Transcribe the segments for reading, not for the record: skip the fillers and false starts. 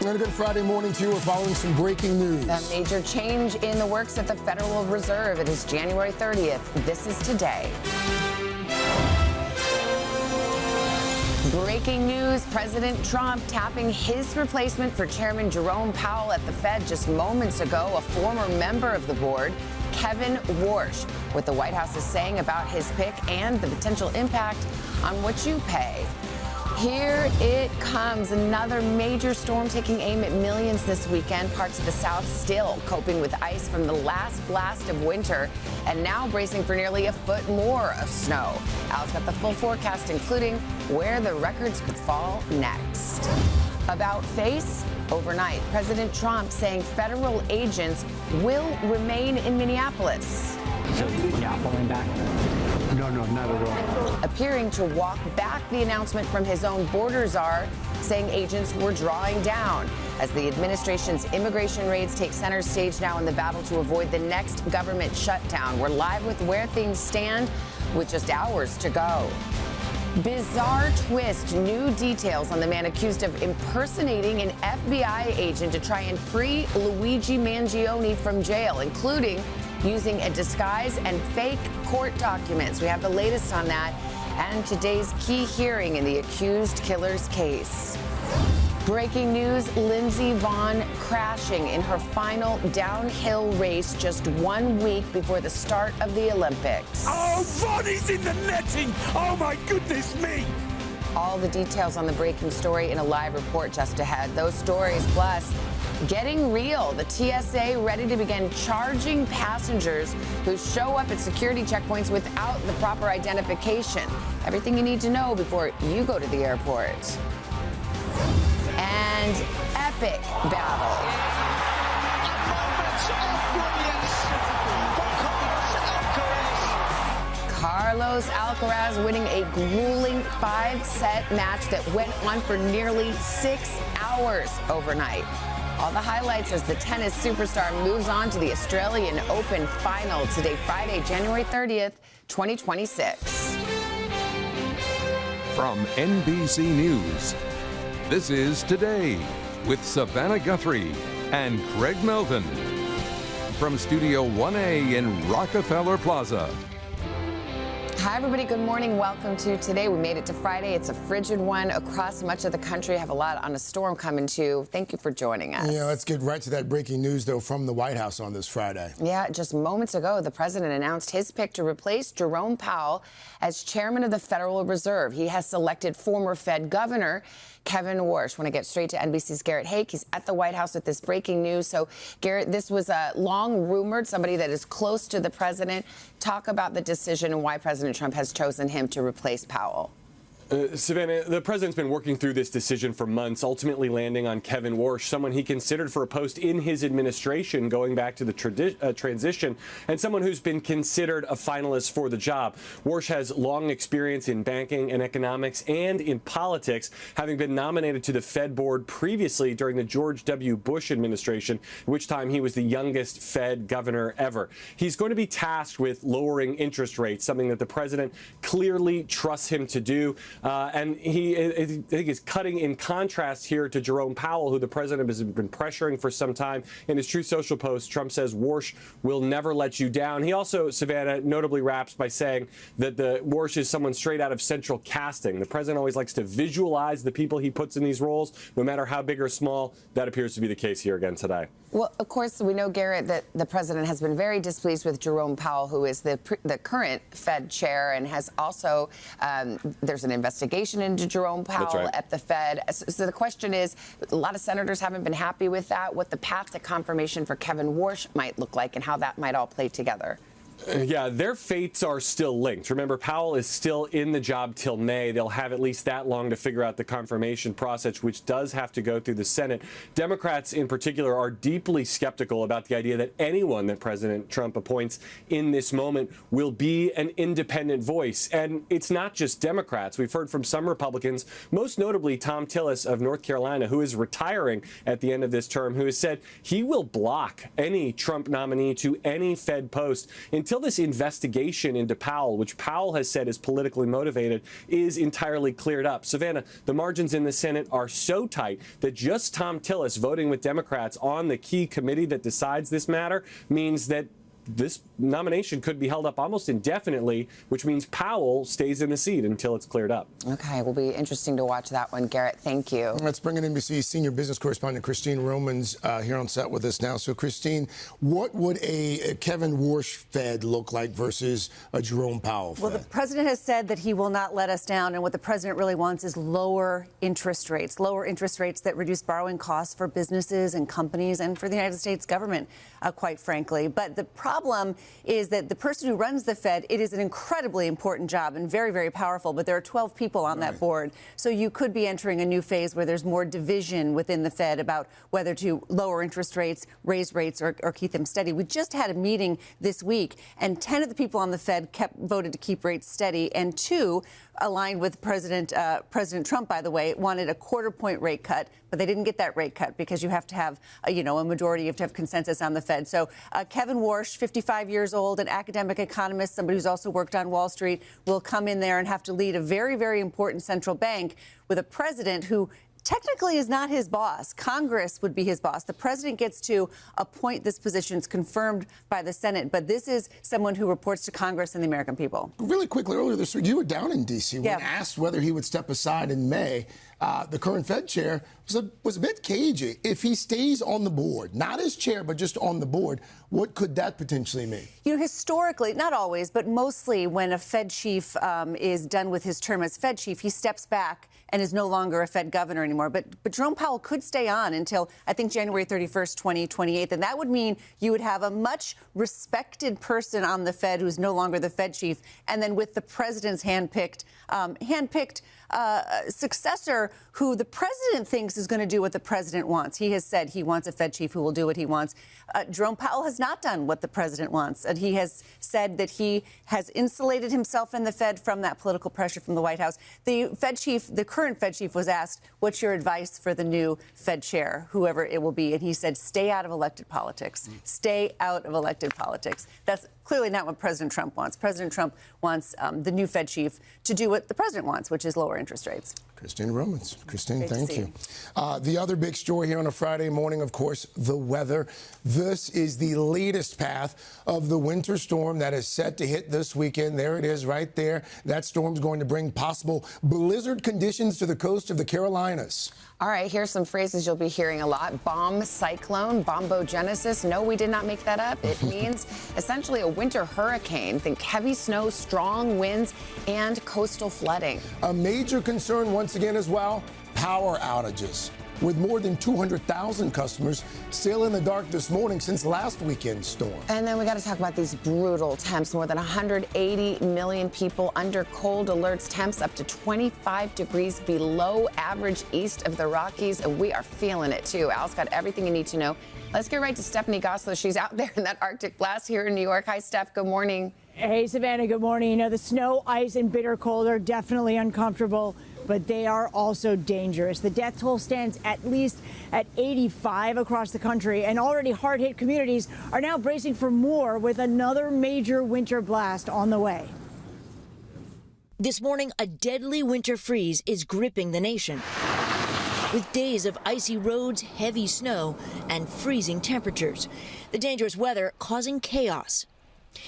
And a good Friday morning to you. We're following some breaking news. A major change in the works at the Federal Reserve. It is January 30th. This is today. Breaking news, President Trump tapping his replacement for Chairman Jerome Powell at the Fed just moments ago, a former member of the board, Kevin Warsh. What the White House is saying about his pick and the potential impact on what you pay. Here it comes. Another major storm taking aim at millions this weekend. Parts of the South still coping with ice from the last blast of winter and now bracing for nearly a foot more of snow. Al's got the full forecast, including where the records could fall next. About face, overnight, President Trump saying federal agents will remain in Minneapolis. So you're not pulling back? No, not at all. Appearing to walk back the announcement from his own border czar, saying agents were drawing down as the administration's immigration raids take center stage now in the battle to avoid the next government shutdown. We're live with where things stand with just hours to go. Bizarre twist, new details on the man accused of impersonating an FBI agent to try and free Luigi Mangione from jail, including using a disguise and fake court documents. We have the latest on that and today's key hearing in the accused killer's case. Breaking news, Lindsey Vonn crashing in her final downhill race just 1 week before the start of the Olympics. Oh, Vonnie's in the netting! Oh, my goodness me! All the details on the breaking story in a live report just ahead. Those stories plus getting real. The TSA ready to begin charging passengers who show up at security checkpoints without the proper identification. Everything you need to know before you go to the airport. And epic battle. Carlos Alcaraz winning a grueling 5-set match that went on for nearly 6 hours overnight. All the highlights as the tennis superstar moves on to the Australian Open final today, Friday, January 30th, 2026. From NBC News, this is Today with Savannah Guthrie and Craig Melton. From Studio 1A in Rockefeller Plaza. Hi, everybody. Good morning. Welcome to Today. We made it to Friday. It's a frigid one across much of the country. Have a lot on a storm coming, too. Thank you for joining us. Yeah, let's get right to that breaking news, though, from the White House on this Friday. Yeah, just moments ago, the president announced his pick to replace Jerome Powell as chairman of the Federal Reserve. He has selected former Fed governor Kevin Warsh. Want to get straight to NBC's Garrett Haake. He's at the White House with this breaking news. So, Garrett, this was long rumored, somebody that is close to the president. Talk about the decision and why President Trump has chosen him to replace Powell. Savannah, the president's been working through this decision for months, ultimately landing on Kevin Warsh, someone he considered for a post in his administration going back to the transition, and someone who's been considered a finalist for the job. Warsh has long experience in banking and economics and in politics, having been nominated to the Fed board previously during the George W. Bush administration, at which time he was the youngest Fed governor ever. He's going to be tasked with lowering interest rates, something that the president clearly trusts him to do. And I think is cutting in contrast here to Jerome Powell, who the president has been pressuring for some time. In his Truth Social post, Trump says Warsh will never let you down. He also, Savannah, notably wraps by saying that the Warsh is someone straight out of central casting. The president always likes to visualize the people he puts in these roles, no matter how big or small. That appears to be the case here again today. Well, of course, we know, Garrett, that the president has been very displeased with Jerome Powell, who is the current Fed chair, and has also, there's an investigation into Jerome Powell at the Fed. So the question is, a lot of senators haven't been happy with that, what the path to confirmation for Kevin Warsh might look like and how that might all play together. Yeah, their fates are still linked. Remember, Powell is still in the job till May. They'll have at least that long to figure out the confirmation process, which does have to go through the Senate. Democrats in particular are deeply skeptical about the idea that anyone that President Trump appoints in this moment will be an independent voice. And it's not just Democrats. We've heard from some Republicans, most notably Thom Tillis of North Carolina, who is retiring at the end of this term, who has said he will block any Trump nominee to any Fed post until until this investigation into Powell, which Powell has said is politically motivated, is entirely cleared up. Savannah, the margins in the Senate are so tight that just Thom Tillis voting with Democrats on the key committee that decides this matter means that this nomination could be held up almost indefinitely, which means Powell stays in the seat until it's cleared up. Okay, will be interesting to watch that one, Garrett. Thank you. Let's bring in NBC's senior business correspondent Christine Romans here on set with us now. So, Christine, what would a Kevin Warsh Fed look like versus a Jerome Powell Fed? Well, the president has said that he will not let us down, and what the president really wants is lower interest rates that reduce borrowing costs for businesses and companies and for the United States government, quite frankly. But the problem is that the person who runs the Fed, it is an incredibly important job and very, very powerful, but there are 12 people on that board. So you could be entering a new phase where there's more division within the Fed about whether to lower interest rates, raise rates, or keep them steady. We just had a meeting this week, and 10 of the people on the Fed voted to keep rates steady, and 2 aligned with President Trump, by the way, wanted a quarter-point rate cut, but they didn't get that rate cut because you have to have, a majority. You have to have consensus on the Fed. So Kevin Warsh, 55 years old, an academic economist, somebody who's also worked on Wall Street, will come in there and have to lead a very, very important central bank with a president who technically is not his boss. Congress would be his boss. The president gets to appoint this position. It's confirmed by the Senate, but this is someone who reports to Congress and the American people. Really quickly, earlier this week, you were down in D.C. when asked whether he would step aside in May. The current Fed chair was a bit cagey. If he stays on the board, not as chair, but just on the board, what could that potentially mean? Historically, not always, but mostly when a Fed chief is done with his term as Fed chief, he steps back and is no longer a Fed governor anymore. But Jerome Powell could stay on until, I think, January 31st, 2028. And that would mean you would have a much respected person on the Fed who's no longer the Fed chief. And then with the president's handpicked successor who the president thinks is going to do what the president wants. He has said he wants a Fed chief who will do what he wants. Jerome Powell has not done what the president wants. And he has said that he has insulated himself in the Fed from that political pressure from the White House. The Fed chief, the current Fed chief, was asked, what's your advice for the new Fed chair, whoever it will be? And he said, stay out of elected politics. Stay out of elected politics. That's clearly not what President Trump wants. President Trump wants the new Fed chief to do what the president wants, which is lower interest rates. Christine Romans. Christine, thank you. The other big story here on a Friday morning, of course, the weather. This is the latest path of the winter storm that is set to hit this weekend. There it is right there. That storm's going to bring possible blizzard conditions to the coast of the Carolinas. All right, here's some phrases you'll be hearing a lot. Bomb cyclone, bombogenesis. No, we did not make that up. It means essentially a winter hurricane. Think heavy snow, strong winds, and coastal flooding. A major concern once again as well, power outages, with more than 200,000 customers still in the dark this morning since last weekend's storm. And then we got to talk about these brutal temps. More than 180 million people under cold alerts, temps up to 25 degrees below average east of the Rockies. And we are feeling it, too. Al's got everything you need to know. Let's get right to Stephanie Goslow. She's out there in that Arctic blast here in New York. Hi, Steph. Good morning. Hey, Savannah. Good morning. The snow, ice, and bitter cold are definitely uncomfortable, but they are also dangerous. The death toll stands at least at 85 across the country, and already hard-hit communities are now bracing for more with another major winter blast on the way. This morning, a deadly winter freeze is gripping the nation, with days of icy roads, heavy snow, and freezing temperatures. The dangerous weather causing chaos.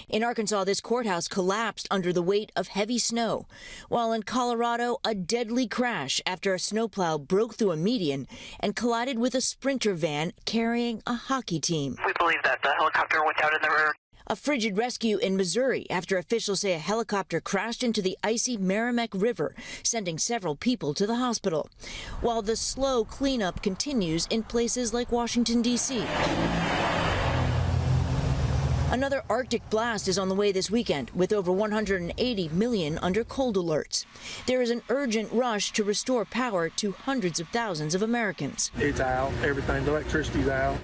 In Arkansas, this courthouse collapsed under the weight of heavy snow, while in Colorado, a deadly crash after a snowplow broke through a median and collided with a Sprinter van carrying a hockey team. We believe that the helicopter went out in the river. A frigid rescue in Missouri after officials say a helicopter crashed into the icy Merrimack River, sending several people to the hospital, while the slow cleanup continues in places like Washington, D.C. Another Arctic blast is on the way this weekend, with over 180 million under cold alerts. There is an urgent rush to restore power to hundreds of thousands of Americans. It's out. Everything, the electricity's out.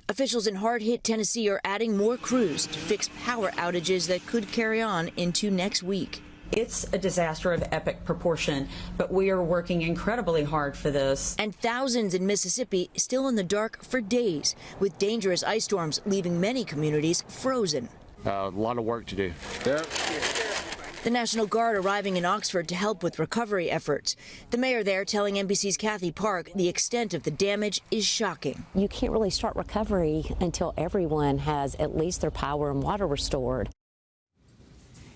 Officials in hard-hit Tennessee are adding more crews to fix power outages that could carry on into next week. It's a disaster of epic proportion, but we are working incredibly hard for this. And thousands in Mississippi still in the dark for days, with dangerous ice storms leaving many communities frozen. A lot of work to do. Yep. The National Guard arriving in Oxford to help with recovery efforts. The mayor there telling NBC's Kathy Park the extent of the damage is shocking. You can't really start recovery until everyone has at least their power and water restored.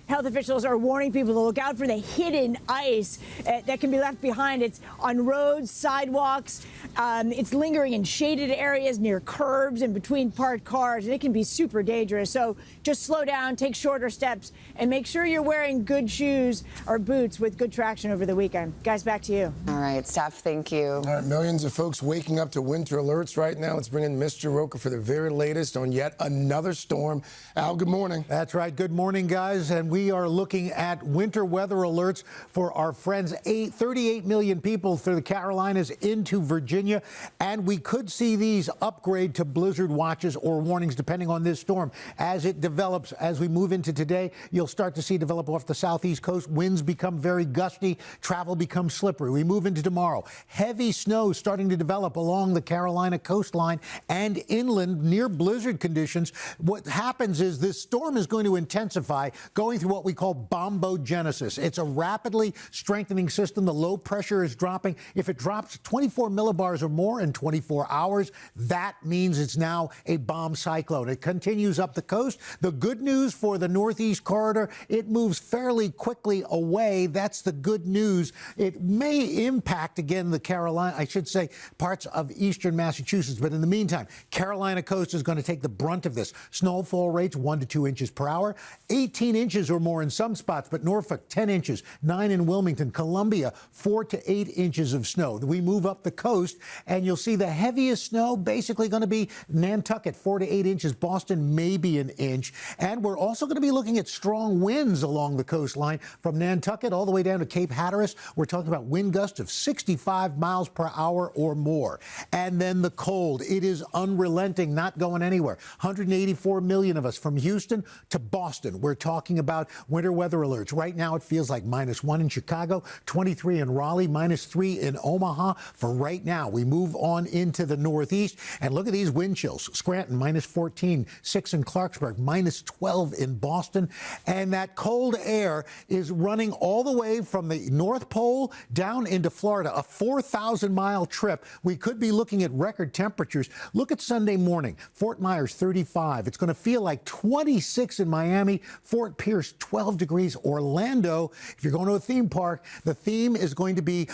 Health officials are warning people to look out for the hidden ice that can be left behind. It's on roads, sidewalks. It's lingering in shaded areas near curbs and between parked cars, and it can be super dangerous. So just slow down, take shorter steps, and make sure you're wearing good shoes or boots with good traction over the weekend. Guys, back to you. All right, Steph, thank you. All right, millions of folks waking up to winter alerts right now. Let's bring in Mr. Roker for the very latest on yet another storm. Al, good morning. That's right. Good morning, guys. And we are looking at winter weather alerts for our friends, 38 million people through the Carolinas into Virginia. And we could see these upgrade to blizzard watches or warnings depending on this storm. As it develops, as we move into today, you'll start to see develop off the southeast coast. Winds become very gusty. Travel becomes slippery. We move into tomorrow. Heavy snow starting to develop along the Carolina coastline and inland near blizzard conditions. What happens is this storm is going to intensify, going through what we call bombogenesis. It's a rapidly strengthening system. The low pressure is dropping. If it drops 24 millibars or more in 24 hours, that means it's now a bomb cyclone. It continues up the coast. The good news for the northeast corridor, it moves fairly quickly away. That's the good news. It may impact, again, the Carolina, I should say, parts of eastern Massachusetts. But in the meantime, Carolina coast is going to take the brunt of this. Snowfall rates 1 to 2 inches per hour, 18 inches or more in some spots, but Norfolk 10 inches, 9 in Wilmington, Columbia 4 to 8 inches of snow. We move up the coast and you'll see the heaviest snow basically going to be Nantucket 4 to 8 inches, Boston maybe an inch. And we're also going to be looking at strong winds along the coastline from Nantucket all the way down to Cape Hatteras. We're talking about wind gusts of 65 miles per hour or more. And then the cold. It is unrelenting, not going anywhere. 184 million of us from Houston to Boston. We're talking about winter weather alerts. Right now, it feels like -1 in Chicago, 23 in Raleigh, -3 in Omaha. For right now, we move on into the Northeast. And look at these wind chills. Scranton, -14, 6 in Clarksburg, -12 in Boston. And that cold air is running all the way from the North Pole down into Florida, a 4,000-mile trip. We could be looking at record temperatures. Look at Sunday morning. Fort Myers, 35. It's going to feel like 26 in Miami. Fort Pierce, 12 degrees. Orlando, if you're going to a theme park, the theme is going to be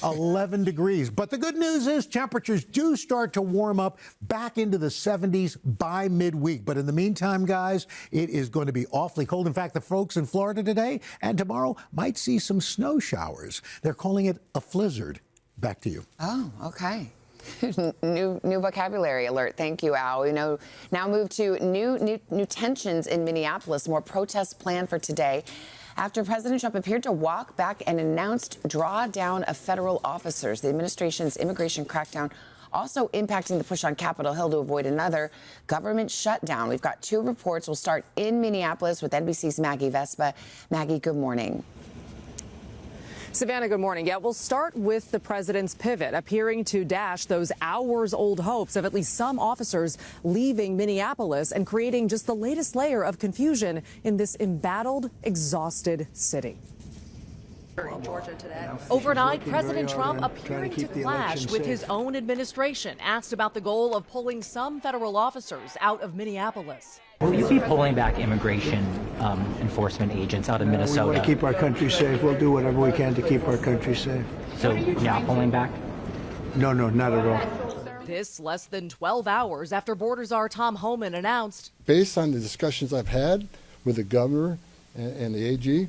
11 degrees. But the good news is temperatures do start to warm up back into the 70s by midweek. But in the meantime, guys, it is going to be awfully cold. In fact, the folks in Florida today and tomorrow might see some snow showers. They're calling it a flizzard. Back to you. Oh, okay. New vocabulary alert. Thank you, Al. We now move to new tensions in Minneapolis. More protests planned for today after President Trump appeared to walk back an announced drawdown of federal officers. The administration's immigration crackdown also impacting the push on Capitol Hill to avoid another government shutdown. We've got 2 reports. We'll start in Minneapolis with NBC's Maggie Vespa. Maggie, good morning. Savannah, good morning. Yeah, we'll start with the president's pivot, appearing to dash those hours-old hopes of at least some officers leaving Minneapolis and creating just the latest layer of confusion in this embattled, exhausted city. Overnight, President Trump appearing to clash with his own administration, asked about the goal of pulling some federal officers out of Minneapolis. Will you be pulling back immigration enforcement agents out of Minnesota? We want to keep our country safe. We'll do whatever we can to keep our country safe. So now pulling back? No, not at all. This less than 12 hours after Border Czar Tom Homan announced. Based on the discussions I've had with the governor and the AG,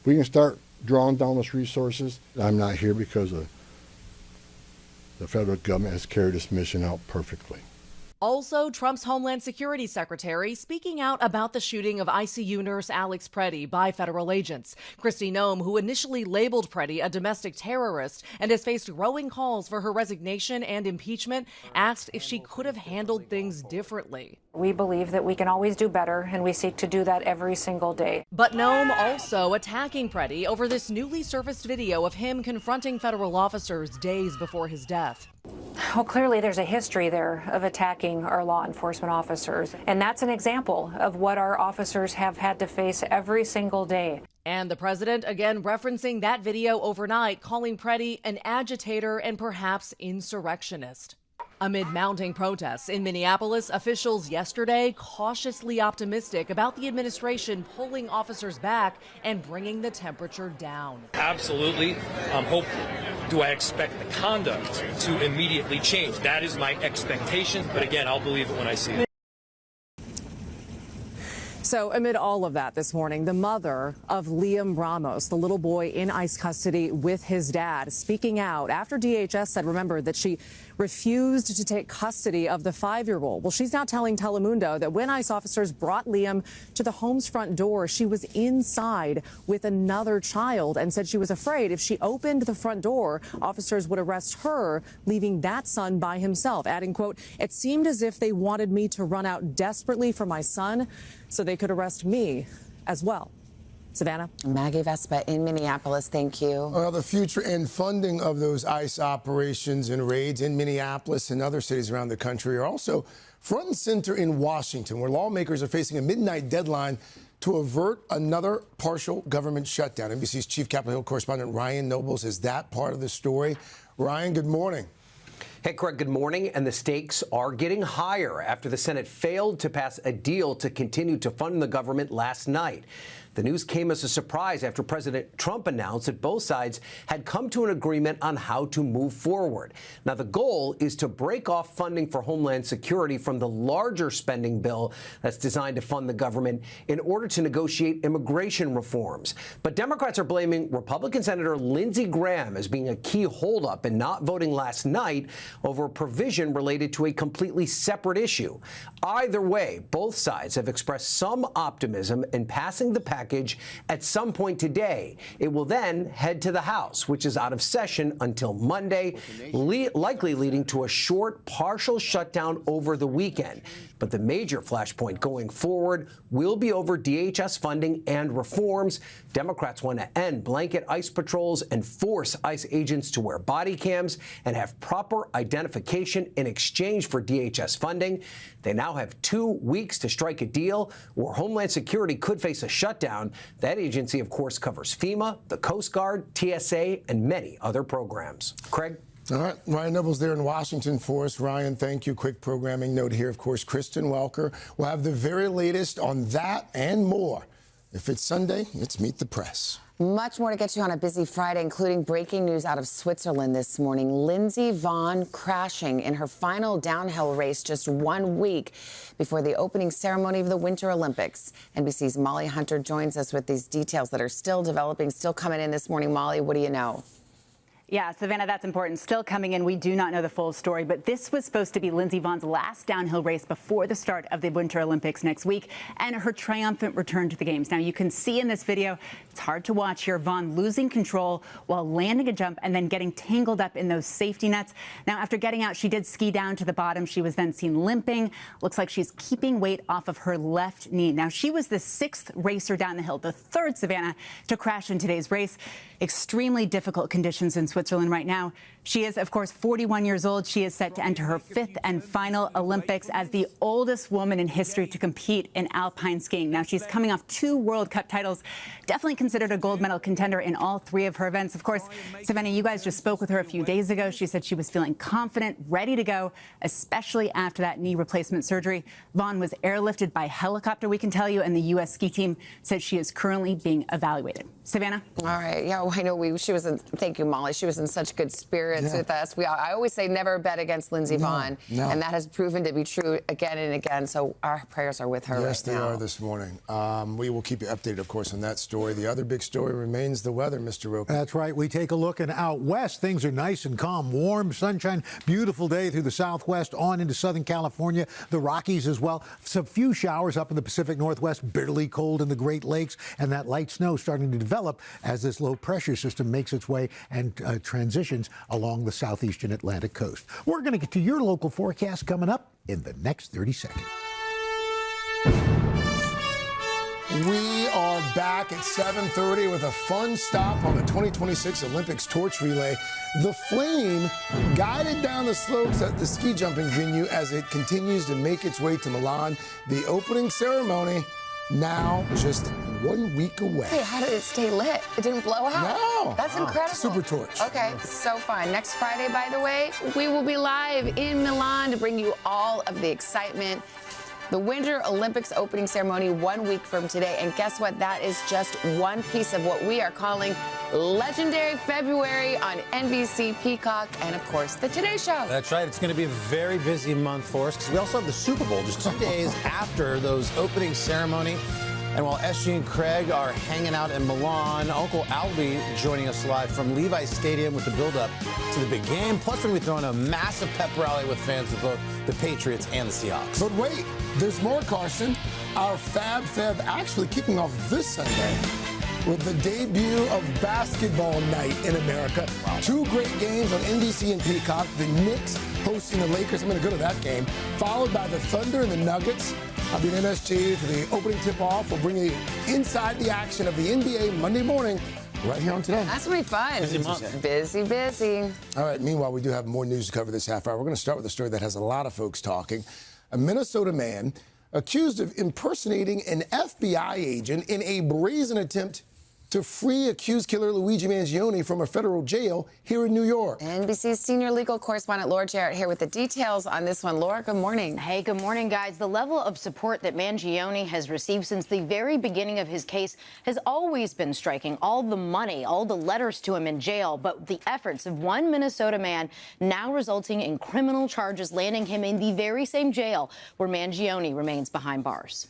we can start drawing down those resources. I'm not here because the federal government has carried this mission out perfectly. Also, Trump's Homeland Security Secretary speaking out about the shooting of ICU nurse Alex Preddy by federal agents. Kristi Noem, who initially labeled Preddy a domestic terrorist and has faced growing calls for her resignation and impeachment, asked if she could have handled things differently. We believe that we can always do better, and we seek to do that every single day. But Noem also attacking Preddy over this newly surfaced video of him confronting federal officers days before his death. Well, clearly there's a history there of attacking our law enforcement officers. And that's an example of what our officers have had to face every single day. And the president again referencing that video overnight, calling Preddy an agitator and perhaps insurrectionist. Amid mounting protests in Minneapolis, officials yesterday cautiously optimistic about the administration pulling officers back and bringing the temperature down. Absolutely. I'm hopeful. Do I expect the conduct to immediately change? That is my expectation. But again, I'll believe it when I see it. So amid all of that this morning, the mother of Liam Ramos, the little boy in ICE custody with his dad, speaking out after DHS said, remember, that she refused to take custody of the 5-year-old. Well, she's now telling Telemundo that when ICE officers brought Liam to the home's front door, she was inside with another child and said she was afraid if she opened the front door, officers would arrest her, leaving that son by himself, adding, quote, "It seemed as if they wanted me to run out desperately for my son so they could arrest me as well." Savannah? Maggie Vespa in Minneapolis, thank you. Well, the future and funding of those ICE operations and raids in Minneapolis and other cities around the country are also front and center in Washington, where lawmakers are facing a midnight deadline to avert another partial government shutdown. NBC's chief Capitol Hill correspondent Ryan Nobles is that part of the story. Ryan, good morning. Hey, Craig, good morning. And the stakes are getting higher after the Senate failed to pass a deal to continue to fund the government last night. The news came as a surprise after President Trump announced that both sides had come to an agreement on how to move forward. Now, the goal is to break off funding for Homeland Security from the larger spending bill that's designed to fund the government in order to negotiate immigration reforms. But Democrats are blaming Republican Senator Lindsey Graham as being a key holdup in not voting last night over a provision related to a completely separate issue. Either way, both sides have expressed some optimism in passing the package at some point today. It will then head to the House, which is out of session until Monday, likely leading to a short partial shutdown over the weekend. But the major flashpoint going forward will be over DHS funding and reforms. Democrats want to end blanket ICE patrols and force ICE agents to wear body cams and have proper identification in exchange for DHS funding. They now have 2 weeks to strike a deal, or Homeland Security could face a shutdown. That agency, of course, covers FEMA, the Coast Guard, TSA, and many other programs. Craig? All right, Ryan Nobles there in Washington for us. Ryan, thank you. Quick programming note here, of course, Kristen Welker will have the very latest on that and more. If it's Sunday, it's Meet the Press. Much more to get you on a busy Friday, including breaking news out of Switzerland this morning. Lindsey Vonn crashing in her final downhill race just 1 week before the opening ceremony of the Winter Olympics. NBC's Molly Hunter joins us with these details that are still developing, still coming in this morning. Molly, what do you know? Yeah, Savannah, that's important. Still coming in. We do not know the full story, but this was supposed to be Lindsey Vonn's last downhill race before the start of the Winter Olympics next week and her triumphant return to the Games. Now, you can see in this video, it's hard to watch here, Vonn losing control while landing a jump and then getting tangled up in those safety nets. Now, after getting out, she did ski down to the bottom. She was then seen limping. Looks like she's keeping weight off of her left knee. Now, she was the 6th racer down the hill, the 3rd, Savannah, to crash in today's race. Extremely difficult conditions in Switzerland right now. She is, of course, 41 years old. She is set to enter her 5th and final Olympics as the oldest woman in history to compete in alpine skiing. Now, she's coming off 2 World Cup titles, definitely considered a gold medal contender in all 3 of her events. Of course, Savannah, you guys just spoke with her a few days ago. She said she was feeling confident, ready to go, especially after that knee replacement surgery. Vonn was airlifted by helicopter, we can tell you, and the U.S. ski team said she is currently being evaluated. Savannah? All right. Yeah, well, I know she was in, thank you, Molly. She was in such good spirits with us. I always say never bet against Lindsey Vonn. No. And that has proven to be true again and again. So our prayers are with her right now. Yes, they are this morning. We will keep you updated, of course, on that story. The other big story remains the weather, Mr. Roker. That's right. We take a look, and out west, things are nice and calm, warm, sunshine, beautiful day through the southwest on into Southern California, the Rockies as well. Some few showers up in the Pacific Northwest, bitterly cold in the Great Lakes, and that light snow starting to develop as this low pressure system makes its way and transitions along the southeastern Atlantic coast. We're going to get to your local forecast coming up in the next 30 seconds. We are back at 7:30 with a fun stop on the 2026 Olympics torch relay. The flame guided down the slopes at the ski jumping venue as it continues to make its way to Milan. The opening ceremony now just 1 week away. Hey, how did it stay lit? It didn't blow out? No. That's incredible. Super torch. Okay, so fun. Next Friday, by the way, we will be live in Milan to bring you all of the excitement. The Winter Olympics opening ceremony 1 week from today. And guess what? That is just one piece of what we are calling Legendary February on NBC, Peacock, and of course, The Today Show. That's right. It's going to be a very busy month for us because we also have the Super Bowl just 2 days after those opening ceremony. And while SG and Craig are hanging out in Milan, Uncle Al will be joining us live from Levi's Stadium with the build-up to the big game. Plus, we're going to be throwing a massive pep rally with fans of both the Patriots and the Seahawks. But wait, there's more, Carson. Our Fab actually kicking off this Sunday with the debut of basketball night in America. Wow. 2 great games on NBC and Peacock. The Knicks hosting the Lakers. I'm going to go to that game. Followed by the Thunder and the Nuggets. I'll be in MSG for the opening tip-off. We'll bring you inside the action of the NBA Monday morning right here on Today. That's going to be fun. Busy month. Busy, busy. All right, meanwhile, we do have more news to cover this half hour. We're going to start with a story that has a lot of folks talking. A Minnesota man accused of impersonating an FBI agent in a brazen attempt to free accused killer Luigi Mangione from a federal jail here in New York. NBC's senior legal correspondent Laura Jarrett here with the details on this one. Laura, good morning. Hey, good morning, guys. The level of support that Mangione has received since the very beginning of his case has always been striking. All the money, all the letters to him in jail, but the efforts of one Minnesota man now resulting in criminal charges landing him in the very same jail where Mangione remains behind bars.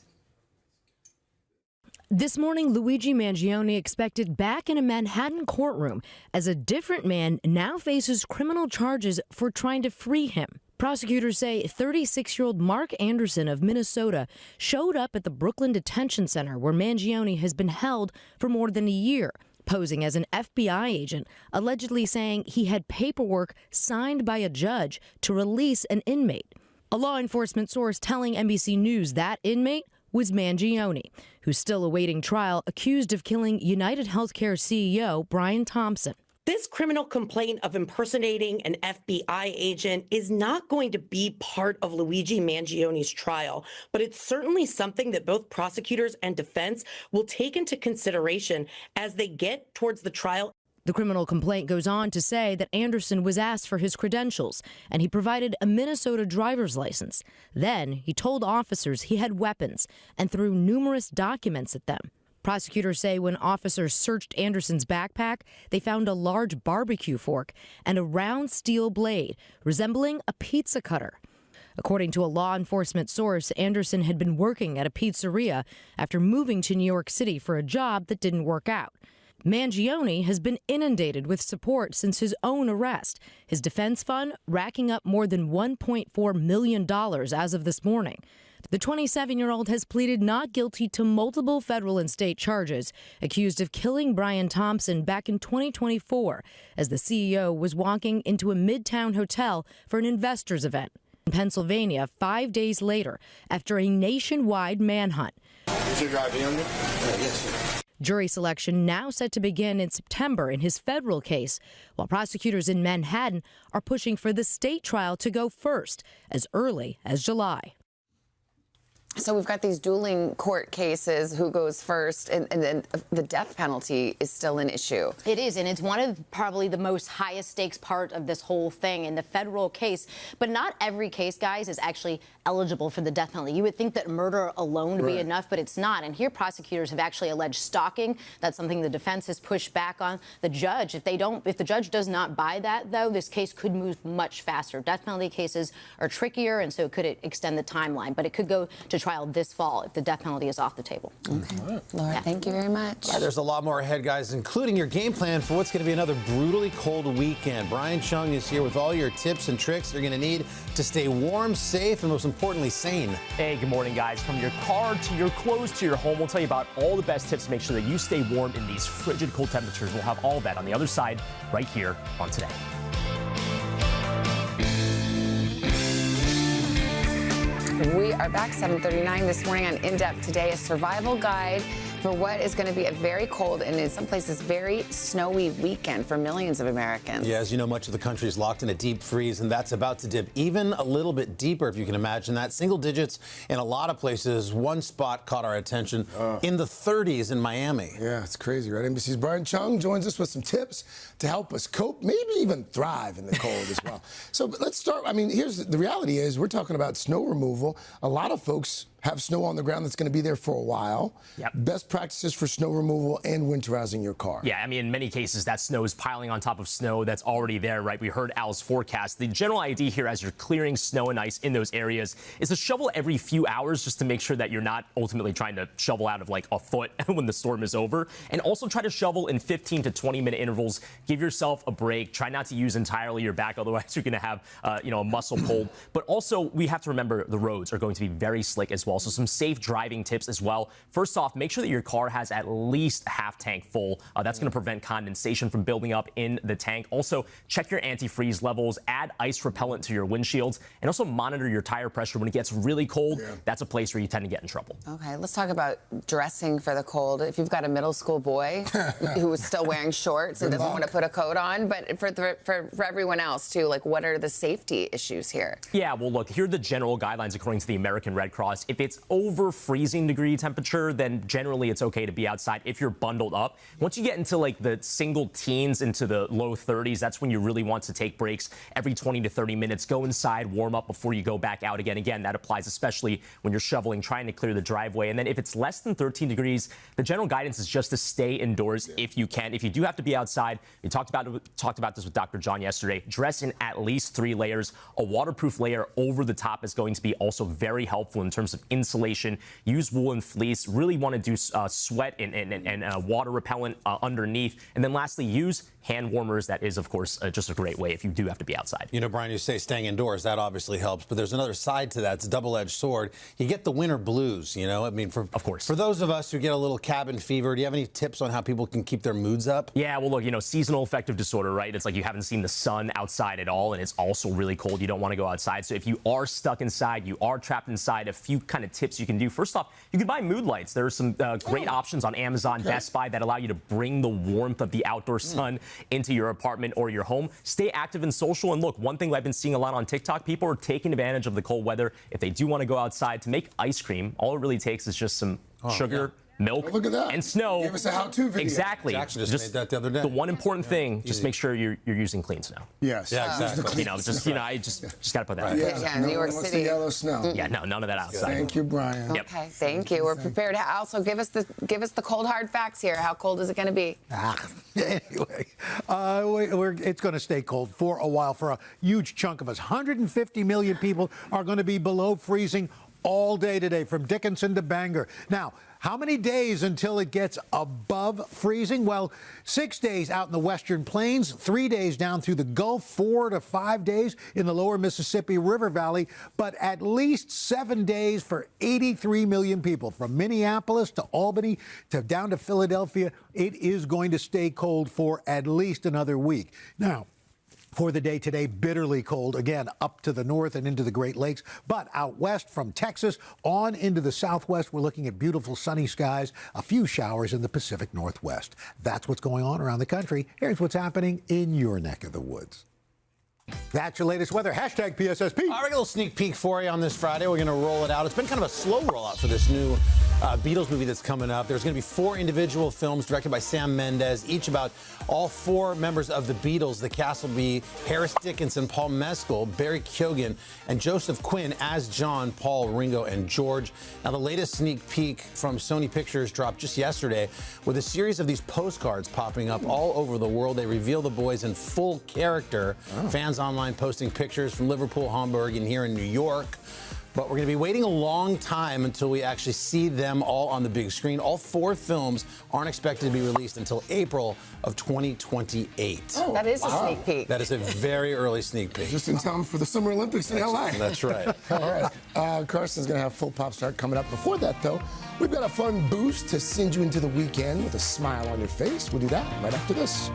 This morning, Luigi Mangione expected back in a Manhattan courtroom as a different man now faces criminal charges for trying to free him. Prosecutors say 36-year-old Mark Anderson of Minnesota showed up at the Brooklyn Detention Center where Mangione has been held for more than a year, posing as an FBI agent, allegedly saying he had paperwork signed by a judge to release an inmate. A law enforcement source telling NBC News that inmate was Mangione, who's still awaiting trial, accused of killing United Healthcare CEO Brian Thompson. This criminal complaint of impersonating an FBI agent is not going to be part of Luigi Mangione's trial, but it's certainly something that both prosecutors and defense will take into consideration as they get towards the trial. The criminal complaint goes on to say that Anderson was asked for his credentials, and he provided a Minnesota driver's license. Then he told officers he had weapons and threw numerous documents at them. Prosecutors say when officers searched Anderson's backpack, they found a large barbecue fork and a round steel blade resembling a pizza cutter. According to a law enforcement source, Anderson had been working at a pizzeria after moving to New York City for a job that didn't work out. Mangione has been inundated with support since his own arrest, his defense fund racking up more than $1.4 million as of this morning. The 27-year-old has pleaded not guilty to multiple federal and state charges, accused of killing Brian Thompson back in 2024 as the CEO was walking into a Midtown hotel for an investors event in Pennsylvania 5 days later after a nationwide manhunt. Is your driver younger? Yes. Jury selection now set to begin in September in his federal case, while prosecutors in Manhattan are pushing for the state trial to go first as early as July. So we've got these dueling court cases, who goes first, and then the death penalty is still an issue. It is, and it's one of probably the most highest stakes part of this whole thing in the federal case. But not every case, guys, is actually eligible for the death penalty. You would think that murder alone would be enough, but it's not. And here prosecutors have actually alleged stalking. That's something the defense has pushed back on. The judge, if the judge does not buy that, though, this case could move much faster. Death penalty cases are trickier, and so could it extend the timeline. But it could go to trial this fall if the death penalty is off the table. Okay. Laura, thank you very much. Yeah, there's a lot more ahead, guys, including your game plan for what's going to be another brutally cold weekend. Brian Chung is here with all your tips and tricks you're going to need to stay warm, safe, and most importantly, sane. Hey, good morning, guys. From your car to your clothes to your home, we'll tell you about all the best tips to make sure that you stay warm in these frigid cold temperatures. We'll have all that on the other side right here on Today. We are back 7:39 this morning on In Depth Today, a survival guide for what is going to be a very cold and in some places very snowy weekend for millions of Americans. Yeah, as you know, much of the country is locked in a deep freeze, and that's about to dip even a little bit deeper, if you can imagine that. Single digits in a lot of places. One spot caught our attention in the 30s in Miami. Yeah, it's crazy, right? NBC's Brian Chung joins us with some tips to help us cope, maybe even thrive in the cold as well. So let's start. I mean, here's the reality is we're talking about snow removal. A lot of folks have snow on the ground that's going to be there for a while. Yep. Best practices for snow removal and winterizing your car. Yeah, I mean, in many cases, that snow is piling on top of snow that's already there, right? We heard Al's forecast. The general idea here as you're clearing snow and ice in those areas is to shovel every few hours just to make sure that you're not ultimately trying to shovel out of like a foot when the storm is over. And also try to shovel in 15 to 20-minute intervals. Give yourself a break. Try not to use entirely your back, otherwise you're going to have, a muscle pull. But also, we have to remember the roads are going to be very slick as well. So some safe driving tips as well. First off, make sure that your car has at least half tank full. That's going to prevent condensation from building up in the tank. Also, check your antifreeze levels, add ice repellent to your windshields, and also monitor your tire pressure when it gets really cold. Yeah. That's a place where you tend to get in trouble. Okay, let's talk about dressing for the cold. If you've got a middle school boy who is still wearing shorts and doesn't want to put a coat on, but for everyone else too, like what are the safety issues here? Yeah, well, look, here are the general guidelines according to the American Red Cross. If it's over freezing degree temperature, then generally it's okay to be outside if you're bundled up. Once you get into like the single teens into the low 30s, that's when you really want to take breaks every 20 to 30 minutes. Go inside, warm up before you go back out again. Again, that applies especially when you're shoveling, trying to clear the driveway. And then if it's less than 13 degrees, the general guidance is just to stay indoors if you can. If you do have to be outside, we talked about this with Dr. John yesterday, dress in at least 3 layers. A waterproof layer over the top is going to be also very helpful in terms of insulation. Use woolen fleece. Really want to do sweat and water repellent underneath. And then lastly, use hand warmers. That is, of course, just a great way if you do have to be outside. You know, Brian, you say staying indoors. That obviously helps. But there's another side to that. It's a double-edged sword. You get the winter blues, you know. I mean, of course. For those of us who get a little cabin fever, do you have any tips on how people can keep their moods up? Yeah, well, look, seasonal affective disorder, right? It's like you haven't seen the sun outside at all, and it's also really cold. You don't want to go outside. So if you are stuck inside, you are trapped inside, a few kind of tips you can do. First off, you can buy mood lights. There are some great options on Amazon, Best Buy that allow you to bring the warmth of the outdoor sun into your apartment or your home. Stay active and social. And look, one thing I've been seeing a lot on TikTok, people are taking advantage of the cold weather. If they do want to go outside to make ice cream, all it really takes is just some sugar, milk, look at that. and snow. Give us a how-to video. Exactly. Jackson just made that the other day. The one important thing, just make sure you're using clean snow. Yes. Yeah, exactly. I just got to put that. Yeah, New York What's City. the yellow snow? Yeah, no, none of that outside. Thank you, Brian. Okay, thank you. We're prepared. Also, give us the cold hard facts here. How cold is it going to be? Anyway, it's going to stay cold for a while for a huge chunk of us. 150 million people are going to be below freezing all day today, from Dickinson to Bangor. Now, how many days until it gets above freezing? Well, 6 days out in the western plains, 3 days down through the Gulf, 4 to 5 days in the lower Mississippi River Valley, but at least 7 days for 83 million people. From Minneapolis to Albany to down to Philadelphia, it is going to stay cold for at least another week. Now, for the day today, bitterly cold, again, up to the north and into the Great Lakes. But out west from Texas on into the southwest, we're looking at beautiful sunny skies, a few showers in the Pacific Northwest. That's what's going on around the country. Here's what's happening in your neck of the woods. That's your latest weather. Hashtag PSSP. All right, a little sneak peek for you on this Friday. We're going to roll it out. It's been kind of a slow rollout for this new Beatles movie that's coming up. There's going to be 4 individual films directed by Sam Mendes, each about all 4 members of the Beatles. The cast will be Harris Dickinson, Paul Mescal, Barry Keoghan, and Joseph Quinn as John, Paul, Ringo, and George. Now, the latest sneak peek from Sony Pictures dropped just yesterday with a series of these postcards popping up all over the world. They reveal the boys in full character. Fans online posting pictures from Liverpool, Hamburg, and here in New York. But we're going to be waiting a long time until we actually see them all on the big screen. All 4 films aren't expected to be released until April of 2028. Oh, that is a sneak peek. That is a very early sneak peek. Just in time for the Summer Olympics in LA. That's right. All right. Carson's going to have full pop start coming up. Before that, though, we've got a fun boost to send you into the weekend with a smile on your face. We'll do that right after this.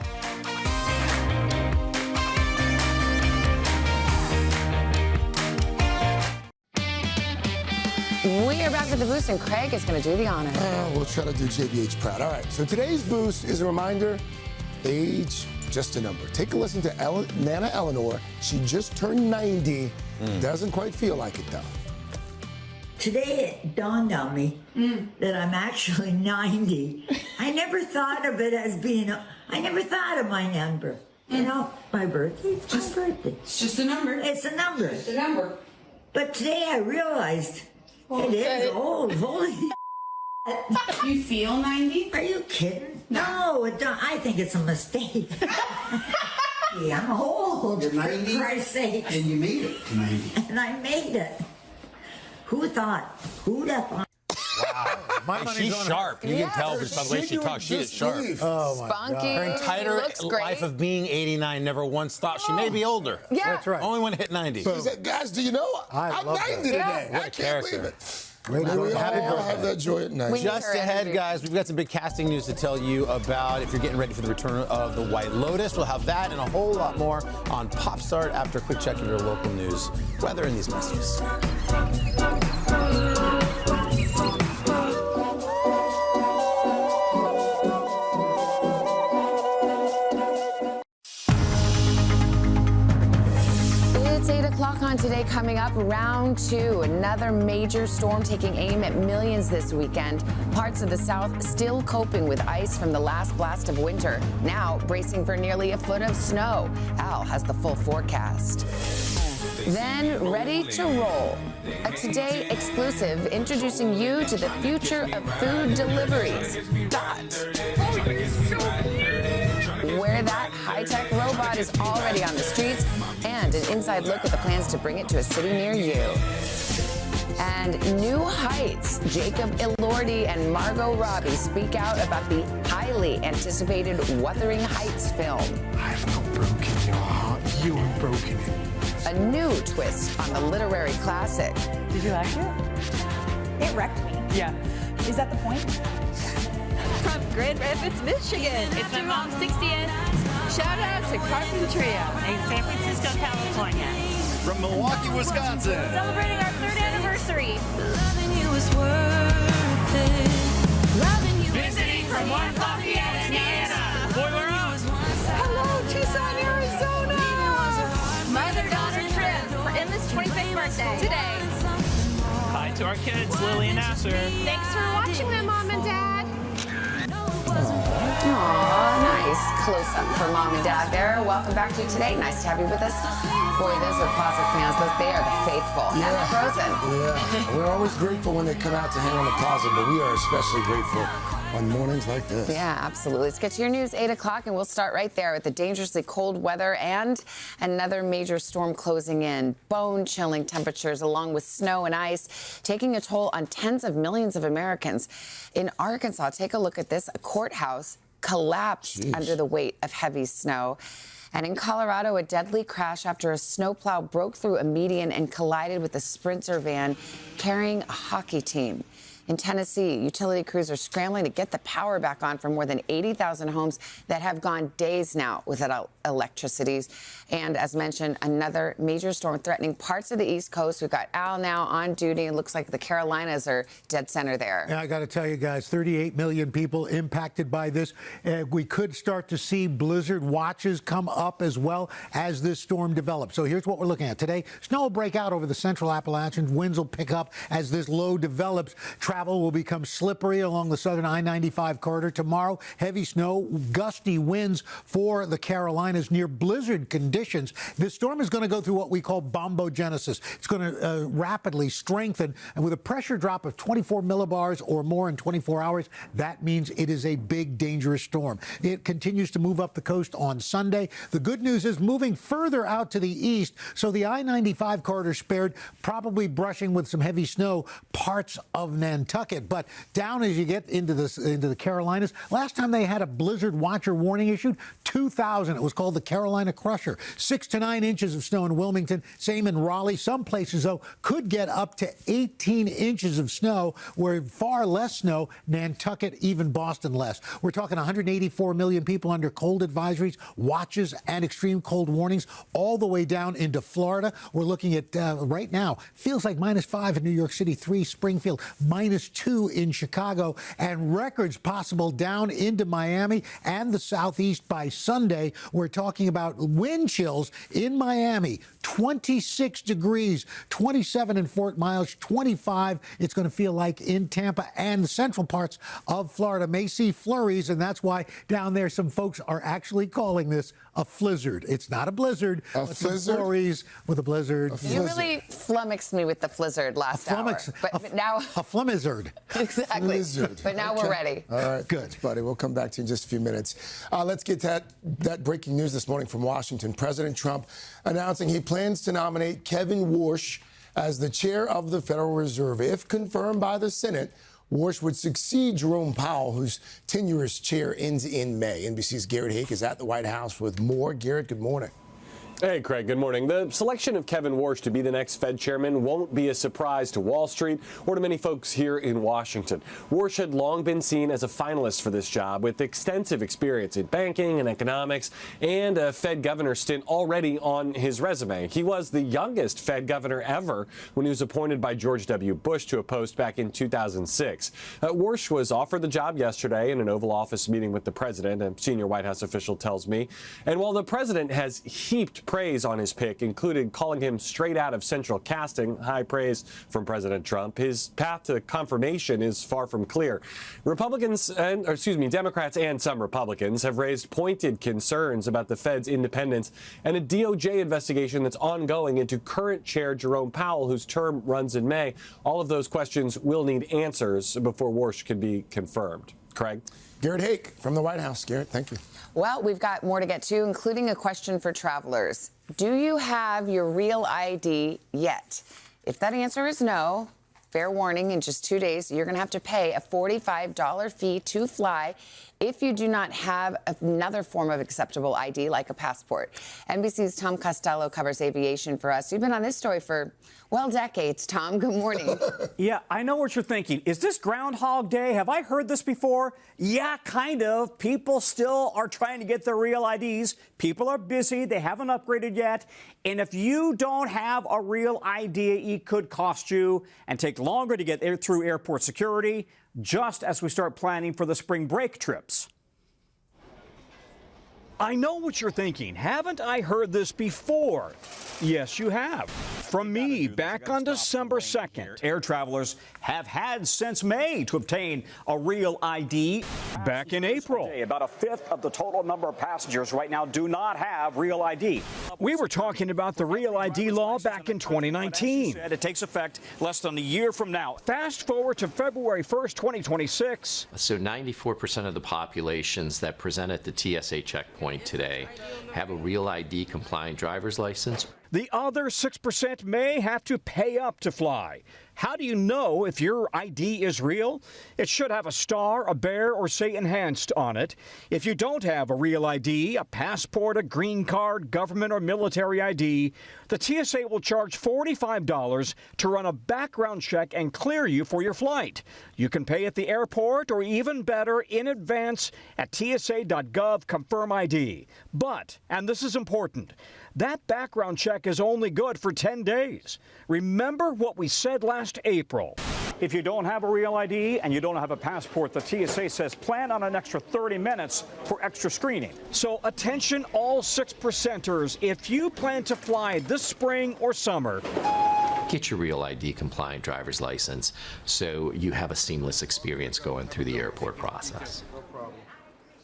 We are back with the boost, and Craig is going to do the honor. We'll try to do JBH proud. All right, so today's boost is a reminder, age, just a number. Take a listen to Nana Eleanor. She just turned 90. Doesn't quite feel like it, though. Today it dawned on me that I'm actually 90. I never thought of it as being, I never thought of my number. You know, my birthday, it's just my birthday. It's just a number. It's a number. It's a number. But today I realized it is old. Holy You feel 90? Are you kidding? No, it don't. I think it's a mistake. Yeah, I'm old. You're 90? For Christ's sake. And you made it to 90. And I made it. Who thought? Who'd have thought? Wow. She's sharp. You can tell just by the way she talks. She is sharp. Oh, my Spunky. God. Her entire Looks great. life of being 89 never once thought she may be older. Yeah. That's right. Only when it hit 90. She said, guys, do you know I'm 90 today? What a I can't character. believe it. We all have that joy at night. Just ahead, guys, we've got some big casting news to tell you about if you're getting ready for the return of the White Lotus. We'll have that and a whole lot more on Pop Start after a quick check of your local news, weather, and these messages. It's 8 o'clock on Today. Coming up, round 2. Another major storm taking aim at millions this weekend. Parts of the South still coping with ice from the last blast of winter. Now bracing for nearly a foot of snow. Al has the full forecast. Then ready to roll. A Today exclusive introducing you to the future of food deliveries. Where that high-tech robot is already on the streets, and an inside look at the plans to bring it to a city near you. And new heights. Jacob Elordi and Margot Robbie speak out about the highly anticipated Wuthering Heights film. I have not broken your heart. You have broken it. A new twist on the literary classic. Did you like it? It wrecked me. Yeah. Is that the point? From Grand Rapids, Michigan. It's my mom's 60th. Shout out to Carpentria in San Francisco, California. From Milwaukee, Wisconsin. Celebrating our 3rd anniversary. Loving you is worth it. Loving you Visiting from Warm Lafayette, Indiana. Boy, we're up. Hello, Tucson, Arizona. Mother-daughter trip for Emma's 25th birthday today. Hi to our kids, Lily and Nasser. Thanks for watching them, Mom and Dad. Aw, nice close-up for Mom and Dad there. Welcome back to Today. Nice to have you with us. Boy, those are Closet fans. They are the faithful. And the Frozen. Yeah, we're always grateful when they come out to hang on the closet, but we are especially grateful on mornings like this. Yeah, absolutely. Let's get to your news, 8 o'clock, and we'll start right there with the dangerously cold weather and another major storm closing in. Bone-chilling temperatures along with snow and ice taking a toll on tens of millions of Americans. In Arkansas, take a look at this. A courthouse collapsed under the weight of heavy snow. And in Colorado, a deadly crash after a snowplow broke through a median and collided with a Sprinter van carrying a hockey team. In Tennessee, utility crews are scrambling to get the power back on for more than 80,000 homes that have gone days now without electricity. And as mentioned, another major storm threatening parts of the East Coast. We've got Al now on duty. It looks like the Carolinas are dead center there. Yeah, I got to tell you guys, 38 million people impacted by this. We could start to see blizzard watches come up as well as this storm develops. So here's what we're looking at today. Snow will break out over the central Appalachians. Winds will pick up as this low develops. Travel will become slippery along the southern I-95 corridor. Tomorrow, heavy snow, gusty winds for the Carolinas near blizzard conditions. This storm is going to go through what we call bombogenesis. It's going to rapidly strengthen, and with a pressure drop of 24 millibars or more in 24 hours, that means it is a big, dangerous storm. It continues to move up the coast on Sunday. The good news is moving further out to the east, so the I-95 corridor spared, probably brushing with some heavy snow parts of Nantucket. Nantucket. But down as you get into the Carolinas, last time they had a blizzard watcher warning issued, 2000. It was called the Carolina Crusher. 6 to 9 inches of snow in Wilmington. Same in Raleigh. Some places, though, could get up to 18 inches of snow, where far less snow, Nantucket, even Boston less. We're talking 184 million people under cold advisories, watches, and extreme cold warnings, all the way down into Florida. We're looking at, right now, feels like -5 in New York City, 3 Springfield, -2 in Chicago, and records possible down into Miami and the Southeast by Sunday. We're talking about wind chills in Miami, 26 degrees, 27 in Fort Myers, 25 it's going to feel like in Tampa, and the central parts of Florida may see flurries, and that's why down there some folks are actually calling this a flizzard. It's not a blizzard, but some flurries with a blizzard. You really flummoxed me with the flizzard last hour. But now a flumizzard. Exactly. Blizzard. But now we're ready. All right. Good. Buddy, we'll come back to you in just a few minutes. Let's get to that breaking news this morning from Washington. President Trump announcing he plans to nominate Kevin Warsh as the chair of the Federal Reserve. If confirmed by the Senate, Warsh would succeed Jerome Powell, whose tenure as chair ends in May. NBC's Garrett Haake is at the White House with more. Garrett, good morning. Hey, Craig, good morning. The selection of Kevin Warsh to be the next Fed chairman won't be a surprise to Wall Street or to many folks here in Washington. Warsh had long been seen as a finalist for this job, with extensive experience in banking and economics and a Fed governor stint already on his resume. He was the youngest Fed governor ever when he was appointed by George W. Bush to a post back in 2006. Warsh was offered the job yesterday in an Oval Office meeting with the president, a senior White House official tells me. And while the president has heaped praise on his pick, included calling him straight out of Central Casting, high praise from President Trump, his path to confirmation is far from clear. Democrats and some Republicans have raised pointed concerns about the Fed's independence and a DOJ investigation that's ongoing into current chair Jerome Powell, whose term runs in May. All of those questions will need answers before Warsh can be confirmed. Craig? Garrett Haake from the White House. Garrett, thank you. Well, we've got more to get to, including a question for travelers. Do you have your real ID yet? If that answer is no, fair warning, in just 2 days, you're going to have to pay a $45 fee to fly if you do not have another form of acceptable ID, like a passport. NBC's Tom Costello covers aviation for us. You've been on this story for, well, decades. Tom, good morning. Yeah, I know what you're thinking. Is this Groundhog Day? Have I heard this before? Yeah, kind of. People still are trying to get their real IDs. People are busy. They haven't upgraded yet. And if you don't have a real ID, it could cost you and take longer to get through airport security, just as we start planning for the spring break trips. I know what you're thinking. Haven't I heard this before? Yes, you have. From me, back on December 2nd, air travelers have had since May to obtain a real ID. Back in April, about a fifth of the total number of passengers right now do not have real ID. We were talking about the real ID law back in 2019. It takes effect less than a year from now. Fast forward to February 1st, 2026. So 94% of the populations that present at the TSA checkpoint today have a real ID compliant driver's license. The other 6% may have to pay up to fly. How do you know if your ID is real? It should have a star, a bear, or say enhanced on it. If you don't have a real ID, a passport, a green card, government or military ID, the TSA will charge $45 to run a background check and clear you for your flight. You can pay at the airport or even better in advance at tsa.gov confirm ID. But, and this is important, that background check is only good for 10 days. Remember what we said last April. If you don't have a real ID and you don't have a passport, the TSA says plan on an extra 30 minutes for extra screening. So attention all 6%ers, if you plan to fly this spring or summer, Get your real ID compliant driver's license so you have a seamless experience going through the airport process.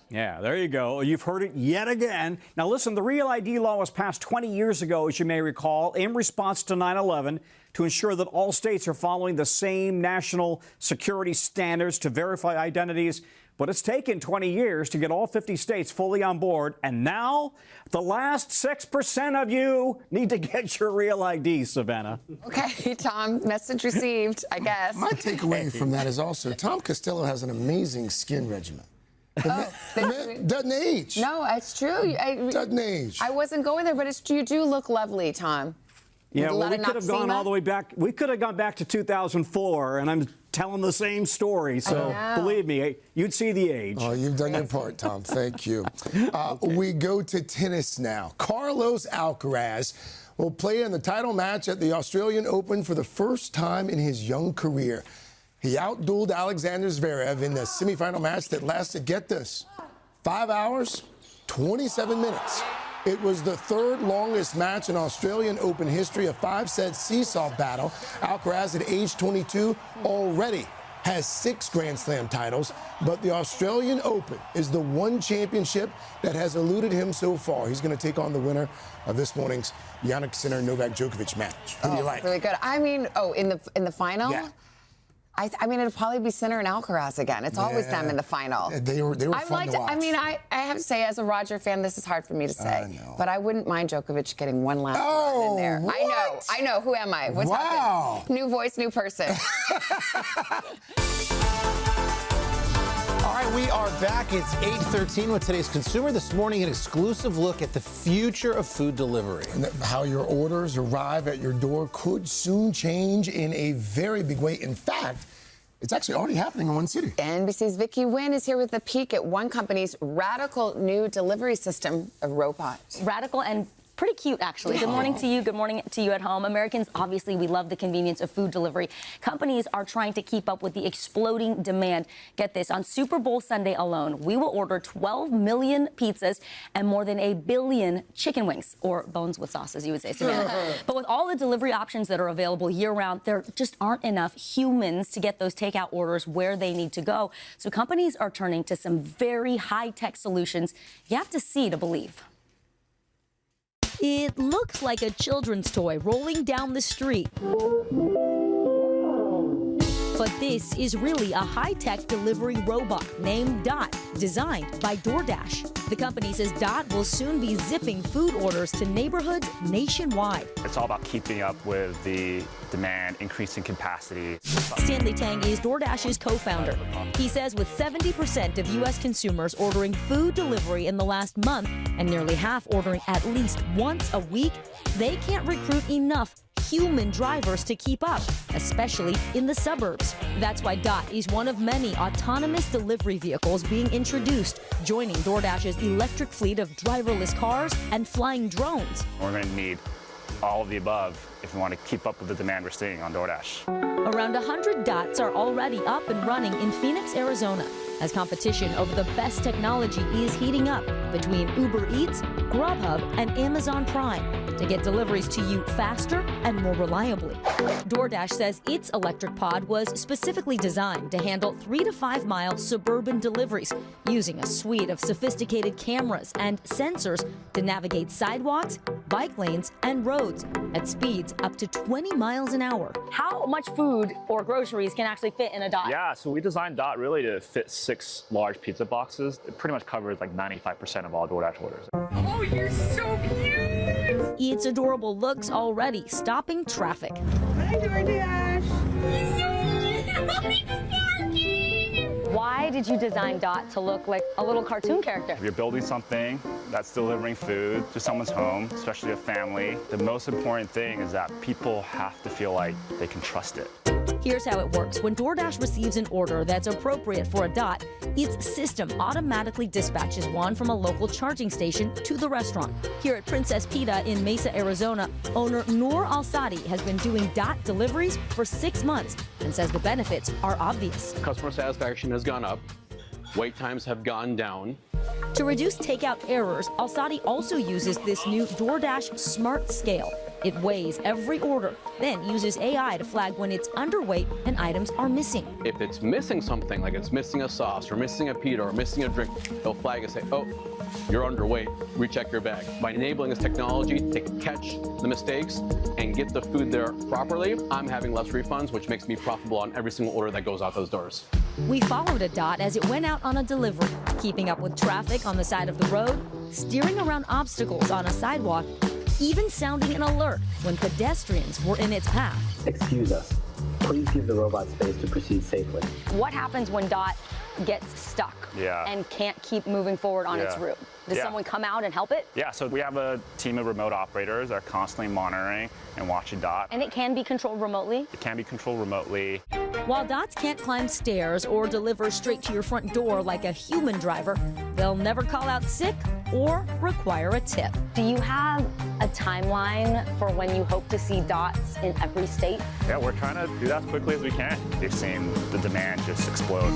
Yeah, there you go. You've heard it yet again. Now listen, the Real ID law was passed 20 years ago, as you may recall, in response to 9/11 to ensure that all states are following the same national security standards to verify identities. But it's taken 20 years to get all 50 states fully on board, and now the last 6% of you need to get your real ID, Savannah. Okay, Tom, message received, I guess. My takeaway from that is also Tom Costello has an amazing skin regimen. Doesn't age. No, it's true. Doesn't age. I wasn't going there, but you do look lovely, Tom. Yeah, well, we could have gone all the way back. We could have gone back to 2004, and I'm telling the same story. So believe me, you'd see the age. Oh, you've done your part, Tom. Thank you. We go to tennis now. Carlos Alcaraz will play in the title match at the Australian Open for the first time in his young career. He outdueled Alexander Zverev in the semifinal match that lasted, get this, 5 hours, 27 minutes. It was the third longest match in Australian Open history, a 5-set seesaw battle. Alcaraz, at age 22, already has 6 Grand Slam titles, but the Australian Open is the one championship that has eluded him so far. He's going to take on the winner of this morning's Jannik Sinner-Novak Djokovic match. Who do you like? Really good. I mean, in the final? Yeah. I mean, it'll probably be Sinner and Alcaraz again. It's always them in the final. They were fun to watch. I mean, I have to say, as a Roger fan, this is hard for me to say. But I wouldn't mind Djokovic getting one last run in there. What? I know. Who am I? What's happened? New voice, new person. All right, we are back. It's 8:13 with today's Consumer. This morning, an exclusive look at the future of food delivery. And how your orders arrive at your door could soon change in a very big way. In fact, it's actually already happening in one city. NBC's Vicky Nguyen is here with a peek at one company's radical new delivery system, a robot. Radical and pretty cute, actually. Good morning to you. Good morning to you at home. Americans, obviously, we love the convenience of food delivery. Companies are trying to keep up with the exploding demand. Get this, on Super Bowl Sunday alone, we will order 12 million pizzas and more than 1 billion chicken wings, or bones with sauce, as you would say, Savannah. But with all the delivery options that are available year-round, there just aren't enough humans to get those takeout orders where they need to go. So companies are turning to some very high-tech solutions. You have to see to believe. It looks like a children's toy rolling down the street. But this is really a high-tech delivery robot named Dot, designed by DoorDash. The company says Dot will soon be zipping food orders to neighborhoods nationwide. It's all about keeping up with the demand, increasing capacity. Stanley Tang is DoorDash's co-founder. He says with 70% of U.S. consumers ordering food delivery in the last month and nearly half ordering at least once a week, they can't recruit enough human drivers to keep up, especially in the suburbs. That's why Dot is one of many autonomous delivery vehicles being introduced, joining DoorDash's electric fleet of driverless cars and flying drones. We're going to need all of the above if we want to keep up with the demand we're seeing on DoorDash. Around 100 Dots are already up and running in Phoenix, Arizona, as competition over the best technology is heating up between Uber Eats, Grubhub, and Amazon Prime to get deliveries to you faster and more reliably. DoorDash says its electric pod was specifically designed to handle 3 to 5 mile suburban deliveries, using a suite of sophisticated cameras and sensors to navigate sidewalks, bike lanes, and roads at speeds up to 20 miles an hour. How much food or groceries can actually fit in a Dot? Yeah, so we designed Dot really to fit 6 large pizza boxes. It pretty much covers like 95% of all DoorDash orders. Oh, you're so cute! Its adorable looks already stopping traffic. Hi, DoorDash. Why did you design Dot to look like a little cartoon character? If you're building something that's delivering food to someone's home, especially a family, the most important thing is that people have to feel like they can trust it. Here's how it works. When DoorDash receives an order that's appropriate for a Dot, its system automatically dispatches one from a local charging station to the restaurant. Here at Princess Pita in Mesa, Arizona, owner Noor Al-Sadi has been doing Dot deliveries for 6 months and says the benefits are obvious. Customer satisfaction has gone up. Wait times have gone down. To reduce takeout errors, Al-Sadi also uses this new DoorDash Smart Scale. It weighs every order, then uses AI to flag when it's underweight and items are missing. If it's missing something, like it's missing a sauce or missing a pita or missing a drink, it'll flag and say, oh, you're underweight, recheck your bag. By enabling this technology to catch the mistakes and get the food there properly, I'm having less refunds, which makes me profitable on every single order that goes out those doors. We followed a Dot as it went out on a delivery, keeping up with traffic on the side of the road, steering around obstacles on a sidewalk, even sounding an alert when pedestrians were in its path. Excuse us. Please give the robot space to proceed safely. What happens when Dot gets stuck and can't keep moving forward on its route? Does someone come out and help it? Yeah, so we have a team of remote operators that are constantly monitoring and watching Dot. And it can be controlled remotely? It can be controlled remotely. While Dots can't climb stairs or deliver straight to your front door like a human driver, they'll never call out sick or require a tip. Do you have a timeline for when you hope to see Dots in every state? Yeah, we're trying to do that as quickly as we can. We've seen the demand just explode.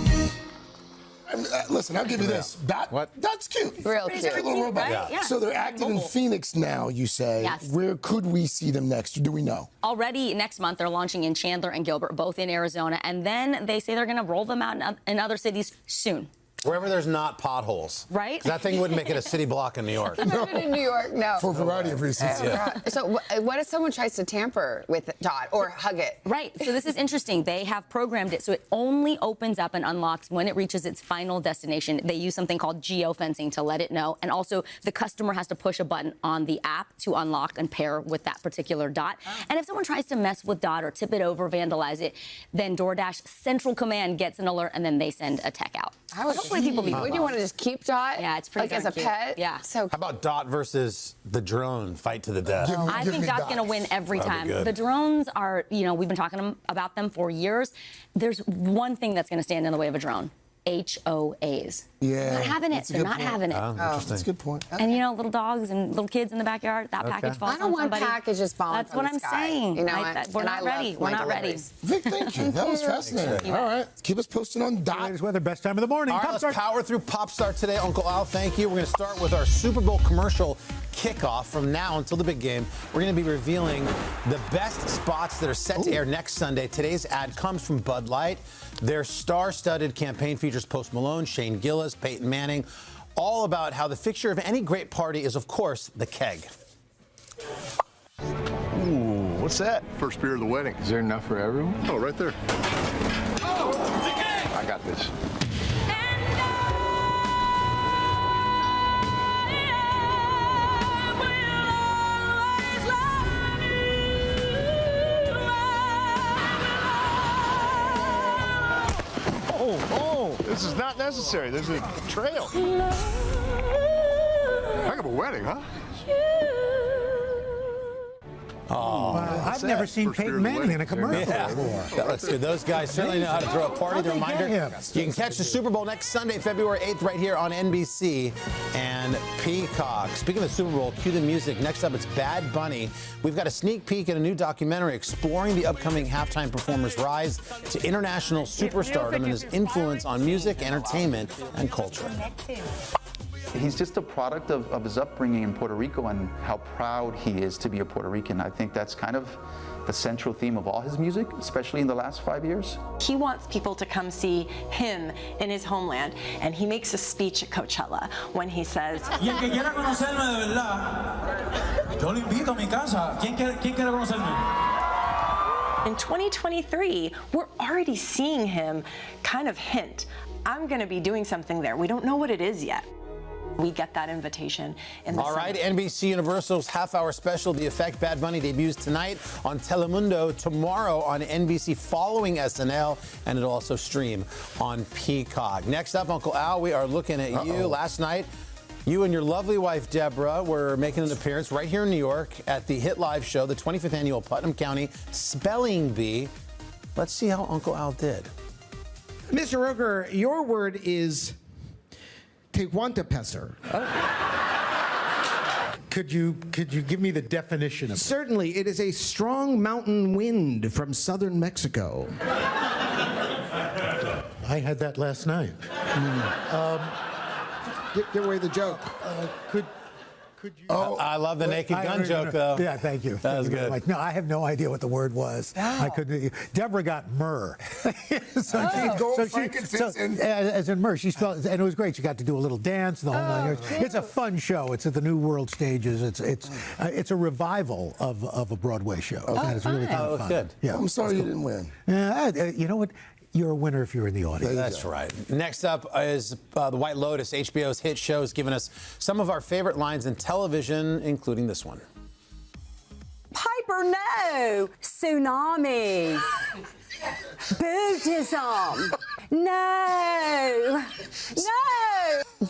Listen, I'll give you this. That's cute. Real It's cute. a cute little robot. Right? Yeah. So they're active in Phoenix now, you say. Yes. Where could we see them next? Do we know? Already next month, they're launching in Chandler and Gilbert, both in Arizona. And then they say they're going to roll them out in other cities soon. Wherever there's not potholes. Right? That thing wouldn't make it a city block in New York. I've never been in New York, no. For a variety of reasons. So what if someone tries to tamper with Dot or hug it? Right. So this is interesting. They have programmed it so it only opens up and unlocks when it reaches its final destination. They use something called geofencing to let it know. And also the customer has to push a button on the app to unlock and pair with that particular Dot. And if someone tries to mess with Dot or tip it over, vandalize it, then DoorDash Central Command gets an alert and then they send a tech out. Hopefully people be. Would you want to just keep Dot? Yeah, it's pretty like as a cute. pet. Yeah. So How about Dot versus the drone fight to the death? I think Dot's going to win every That'd be time. good. The drones are, we've been talking about them for years. There's one thing that's going to stand in the way of a drone. HOAs. Yeah. Not having it. That's a They're good not point. having it. That's a good point. And little dogs and little kids in the backyard, that package falls I don't on want somebody. packages falling That's from what the I'm sky. saying. You know, We're and not I ready. love We're my not ready. deliveries. Vic, thank you. That was fascinating. All right. Keep us posted on Dot. Latest weather, best time of the morning. All right, Pop let's Start. power through Pop Start today. Uncle Al, thank you. We're going to start with our Super Bowl commercial kickoff. From now until the big game, we're going to be revealing the best spots that are set to air next Sunday. Today's ad comes from Bud Light. Their star-studded campaign features Post Malone, Shane Gillis, Peyton Manning, all about how the fixture of any great party is, of course, the keg. Ooh, what's that? First beer of the wedding. Is there enough for everyone? Oh, right there. I got this. Oh, this is not necessary. There's a trail. Heck of a wedding, huh? Oh, I've never seen Peyton Manning in a commercial before. That looks good. Those guys certainly know how to throw a party. The reminder, you can catch the Super Bowl next Sunday, February 8th, right here on NBC and Peacock. Speaking of the Super Bowl, cue the music. Next up, it's Bad Bunny. We've got a sneak peek at a new documentary exploring the upcoming halftime performer's rise to international superstardom and his influence on music, entertainment, and culture. He's just a product of his upbringing in Puerto Rico and how proud he is to be a Puerto Rican. I think that's kind of the central theme of all his music, especially in the last 5 years. He wants people to come see him in his homeland, and he makes a speech at Coachella when he says, Y el que quiera conocerme de verdad, yo lo invito a mi casa. ¿Quién quiere conocerme? in 2023, we're already seeing him kind of hint, I'm going to be doing something there. We don't know what it is yet. We get that invitation in the All right, summer. NBC Universal's half-hour special, The Effect Bad Bunny, debuts tonight on Telemundo, tomorrow on NBC following SNL, and it'll also stream on Peacock. Next up, Uncle Al, we are looking at you. Last night, you and your lovely wife, Deborah, were making an appearance right here in New York at the Hit Live show, the 25th annual Putnam County Spelling Bee. Let's see how Uncle Al did. Mr. Roker, your word is Tehuantepecor. Could you give me the definition of it? Certainly, it is a strong mountain wind from southern Mexico. I had that last night. Give away the joke. I love the naked gun joke, though. Yeah, thank you. That was good. Like, no, I have no idea what the word was. I couldn't. Deborah got myrrh. As in myrrh. She spelled, and it was great. She got to do a little dance, the whole 9 yards. It's a fun show. It's at the New World Stages. It's a revival of a Broadway show. And it's really kind of fun. Good. Yeah, I'm sorry you didn't win. You know what? You're a winner if you're in the audience. That's right. Next up is The White Lotus, HBO's hit show, has given us some of our favorite lines in television, including this one. Piper, no! Tsunami! Buddhism! No! No!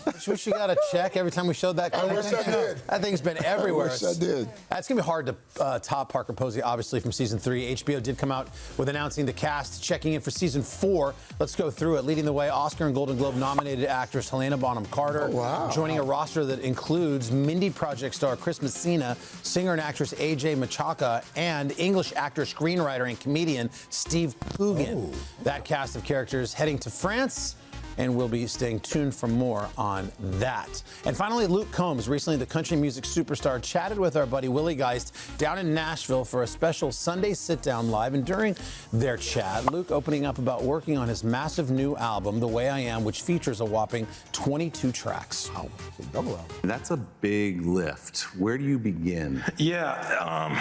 I wish you got a check every time we showed that. I wish I did. That thing's been everywhere. I wish I did. It's going to be hard to top Parker Posey, obviously, from season 3. HBO did come out with announcing the cast checking in for season 4. Let's go through it. Leading the way, Oscar and Golden Globe nominated actress Helena Bonham Carter. Oh, wow. Joining a roster that includes Mindy Project star Chris Messina, singer and actress AJ Machaca, and English actor, screenwriter, and comedian Steve Coogan. That cast of characters heading to France, and we'll be staying tuned for more on that. And finally, Luke Combs, recently the country music superstar, chatted with our buddy Willie Geist down in Nashville for a special Sunday sit-down live. And during their chat, Luke opening up about working on his massive new album, The Way I Am, which features a whopping 22 tracks. Oh, it's a double album. That's a big lift. Where do you begin? Yeah,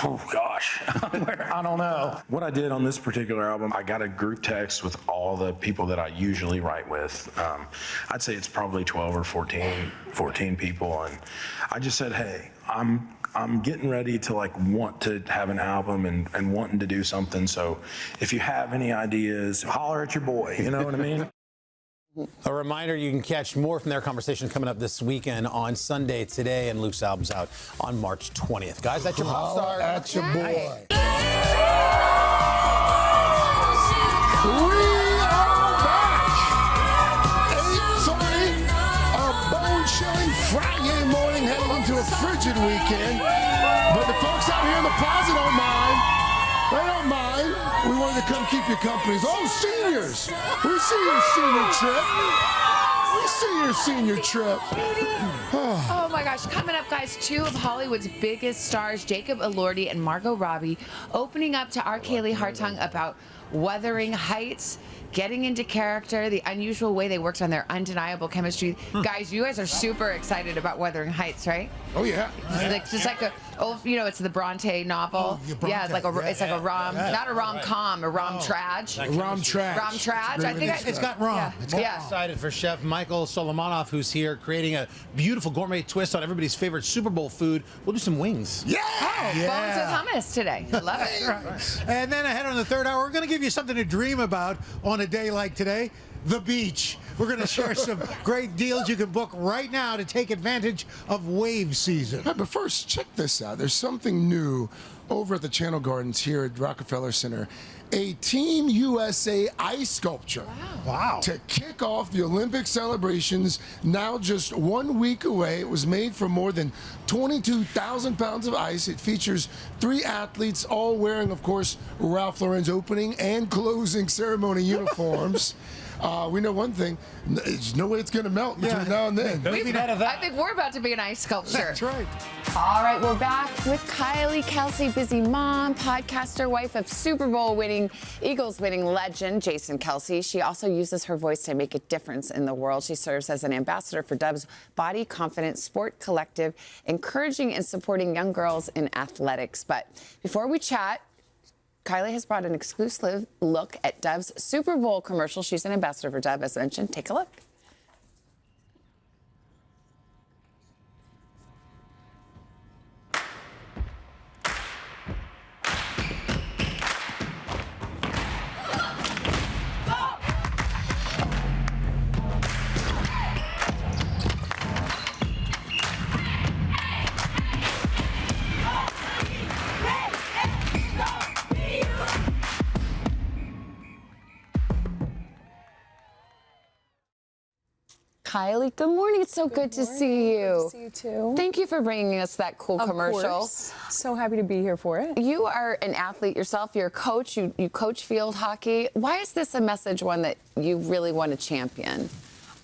oh gosh, I don't know. What I did on this particular album, I got a group text with all the people that I usually write with. I'd say it's probably 12 or 14 people, and I just said, hey, I'm getting ready to want to have an album and wanting to do something, so if you have any ideas, holler at your boy, you know what I mean? A reminder, you can catch more from their conversation coming up this weekend on Sunday Today, and Luke's album's out on March 20th. Guys, that's your pop star. That's your boy. Bone-chilling Friday morning heading into a frigid weekend. But the folks out here in the plaza don't mind. They don't mind. We wanted to come keep you company. Oh, seniors! We see your senior trip. We see your senior trip. Oh my gosh, coming up, guys, 2 of Hollywood's biggest stars, Jacob Elordi and Margot Robbie, opening up to R. Kaylee Hartung about Wuthering Heights, getting into character, the unusual way they worked on their undeniable chemistry. Guys, you guys are super excited about Wuthering Heights, right? Oh yeah. It's just like a, it's the Bronte novel. Yeah, it's like a rom, not a rom-com, a rom-trage. Rom-trage. Rom-trage. I think it's got rom. Yeah. Excited for Chef Michael Solomonov, who's here creating a beautiful gourmet twist on everybody's favorite Super Bowl food. We'll do some wings. Yeah! Bones with hummus today. I love it. Right. And then ahead on the third hour, we're going to give you something to dream about on a day like today. The beach. We're going to share some great deals you can book right now to take advantage of wave season. Right, but first, check this out. There's something new over at the Channel Gardens here at Rockefeller Center. A Team USA ice sculpture. Wow. To kick off the Olympic celebrations, now just 1 week away. It was made from more than 22,000 pounds of ice. It features 3 athletes, all wearing, of course, Ralph Lauren's opening and closing ceremony uniforms. We know one thing, there's no way it's going to melt between now and then. I think we're about to be an ice sculpture. That's right. All right, we're back with Kylie Kelce, busy mom, podcaster, wife of Super Bowl winning, Eagles winning legend, Jason Kelce. She also uses her voice to make a difference in the world. She serves as an ambassador for Dove's Body Confident Sport Collective, encouraging and supporting young girls in athletics. But before we chat, Kylie has brought an exclusive look at Dove's Super Bowl commercial. She's an ambassador for Dove, as mentioned. Take a look. Kylie, good morning. It's so good to see you. Good to see you too. Thank you for bringing us that cool commercial. Course. So happy to be here for it. You are an athlete yourself. You're a coach. You coach field hockey. Why is this a message, one that you really want to champion?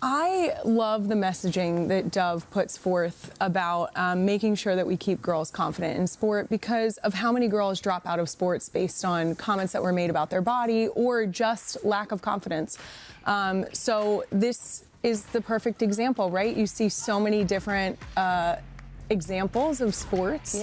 I love the messaging that Dove puts forth about making sure that we keep girls confident in sport because of how many girls drop out of sports based on comments that were made about their body or just lack of confidence. So this is the perfect example, right? You see so many different examples of sports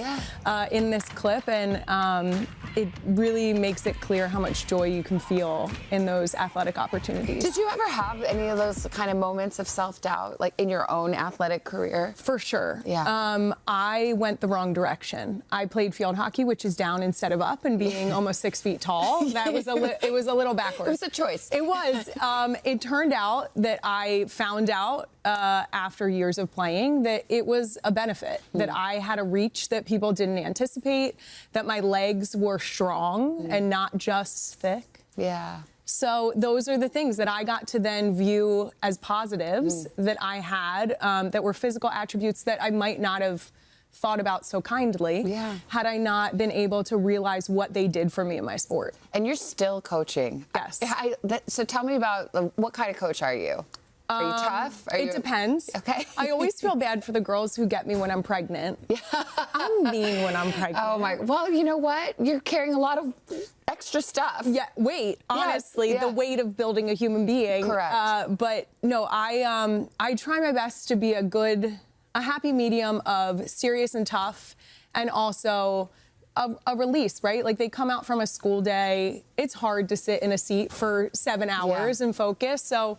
in this clip, and it really makes it clear how much joy you can feel in those athletic opportunities. Did you ever have any of those kind of moments of self-doubt, like in your own athletic career? For sure. Yeah. I went the wrong direction. I played field hockey, which is down instead of up, and being almost 6 feet tall, that was it was a little backwards. It was a choice. It was. It turned out that I found out after years of playing that it was a benefit, that I had a reach that people didn't anticipate, that my legs were strong and not just thick. Yeah. So those are the things that I got to then view as positives that I had, that were physical attributes that I might not have thought about so kindly had I not been able to realize what they did for me in my sport. And you're still coaching. Yes. So tell me about what kind of coach are you? Are you tough? It depends. Okay. I always feel bad for the girls who get me when I'm pregnant. I'm mean when I'm pregnant. Oh my! Well, you know what? You're carrying a lot of extra stuff. Yeah. Weight. Honestly, the weight of building a human being. Correct. But no, I try my best to be a happy medium of serious and tough, and also a release, right? Like they come out from a school day. It's hard to sit in a seat for 7 hours and focus. So.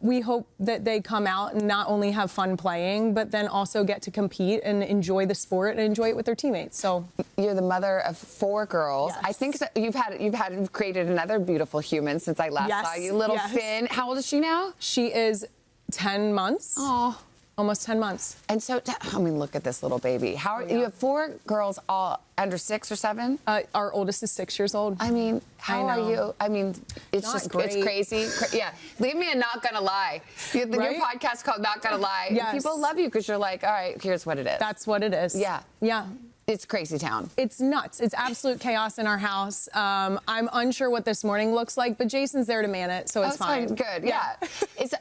We hope that they come out and not only have fun playing, but then also get to compete and enjoy the sport and enjoy it with their teammates. So you're the mother of 4 girls. Yes. I think you've created another beautiful human since I last saw you. Little Finn. How old is she now? She is 10 months. Oh. Almost 10 months. And so, I mean, look at this little baby. You have 4 girls, all under 6 or 7? Our oldest is 6 years old. I mean, how are you? I mean, it's Not just, great. it's crazy. Yeah. Leave me a Not Gonna Lie. Your podcast called Not Gonna Lie. Yes. People love you because you're like, all right, here's what it is. That's what it is. Yeah. Yeah. It's crazy town. It's nuts. It's absolute chaos in our house. I'm unsure what this morning looks like, but Jason's there to man it, so it's fine. Good, yeah.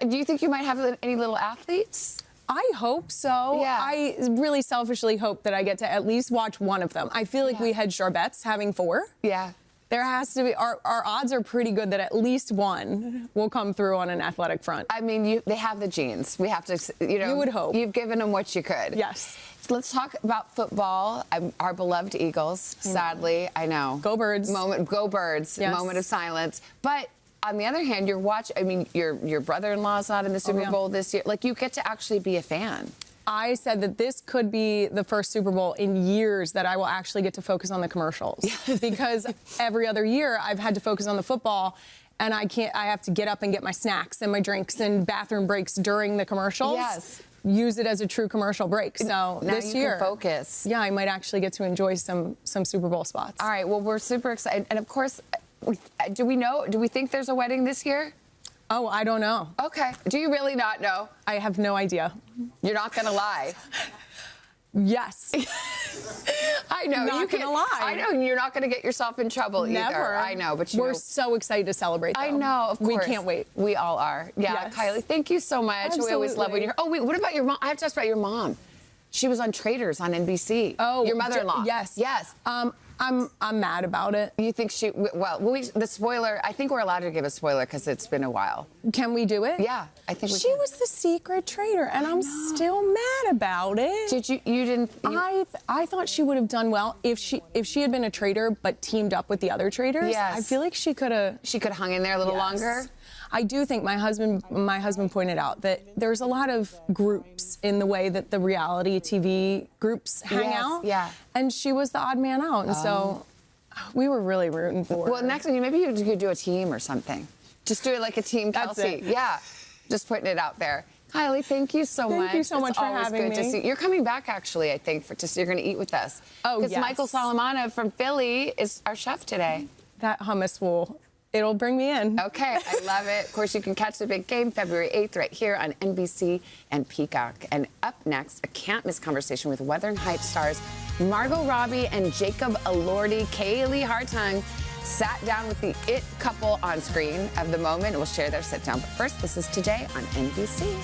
Do you think you might have any little athletes? I hope so. Yeah. I really selfishly hope that I get to at least watch one of them. I feel like we hedged our bets having 4. Yeah. There has to be, our odds are pretty good that at least one will come through on an athletic front. I mean, they have the genes. We have to, You would hope. You've given them what you could. Yes. So let's talk about football. Our beloved Eagles, sadly, I know. Go Birds. Go Birds. Yes. Moment of silence. But on the other hand, your brother-in-law's not in the Super Bowl this year. Like, you get to actually be a fan. I said that this could be the first Super Bowl in years that I will actually get to focus on the commercials. Because every other year I've had to focus on the football, and I have to get up and get my snacks and my drinks and bathroom breaks during the commercials. Yes. Use it as a true commercial break. So now this you year, can focus. Yeah, I might actually get to enjoy some Super Bowl spots. All right, well, we're super excited. And of course, do we think there's a wedding this year? Oh, I don't know. Okay. Do you really not know? I have no idea. You're not going to lie. Yes. I know. Not gonna lie. I know. You're not going to get yourself in trouble Never. either. I know. But we're so excited to celebrate, though. I know. Of course. We can't wait. We all are. Yeah. Yes. Kylie, thank you so much. Absolutely. We always love when you're. Oh, wait. What about your mom? I have to ask about your mom. She was on Traitors on NBC. Oh, your mother-in-law. Yes. Yes. I'm mad about it. You think she? Well, the spoiler. I think we're allowed to give a spoiler because it's been a while. Can we do it? Yeah, I think we She can. was the secret traitor, and I'm still mad about it. Did you? You didn't? I thought she would have done well if she had been a traitor but teamed up with the other traitors. Yes. I feel like she could have. She could have hung in there a little longer. I do think my husband pointed out that there's a lot of groups in the way that the reality TV groups hang out. Yeah. And she was the odd man out, and so we were really rooting for her. Well, next time, maybe you could do a team or something. Just do it like a team, That's Kelsey. it. Yeah. Just putting it out there. Kylie, thank you so much. Thank you so much It's for always having good to me. see. You're coming back, actually, I think, you're going to eat with us. Oh, Because yes. Michael Salamano from Philly is our chef today. That hummus it'll bring me in. Okay, I love it. Of course, you can catch the big game February 8th right here on NBC and Peacock. And up next, a can't-miss conversation with Wuthering Heights stars Margot Robbie and Jacob Elordi. Kaylee Hartung sat down with the it couple on screen of the moment. We'll share their sit down. But first, this is Today on NBC.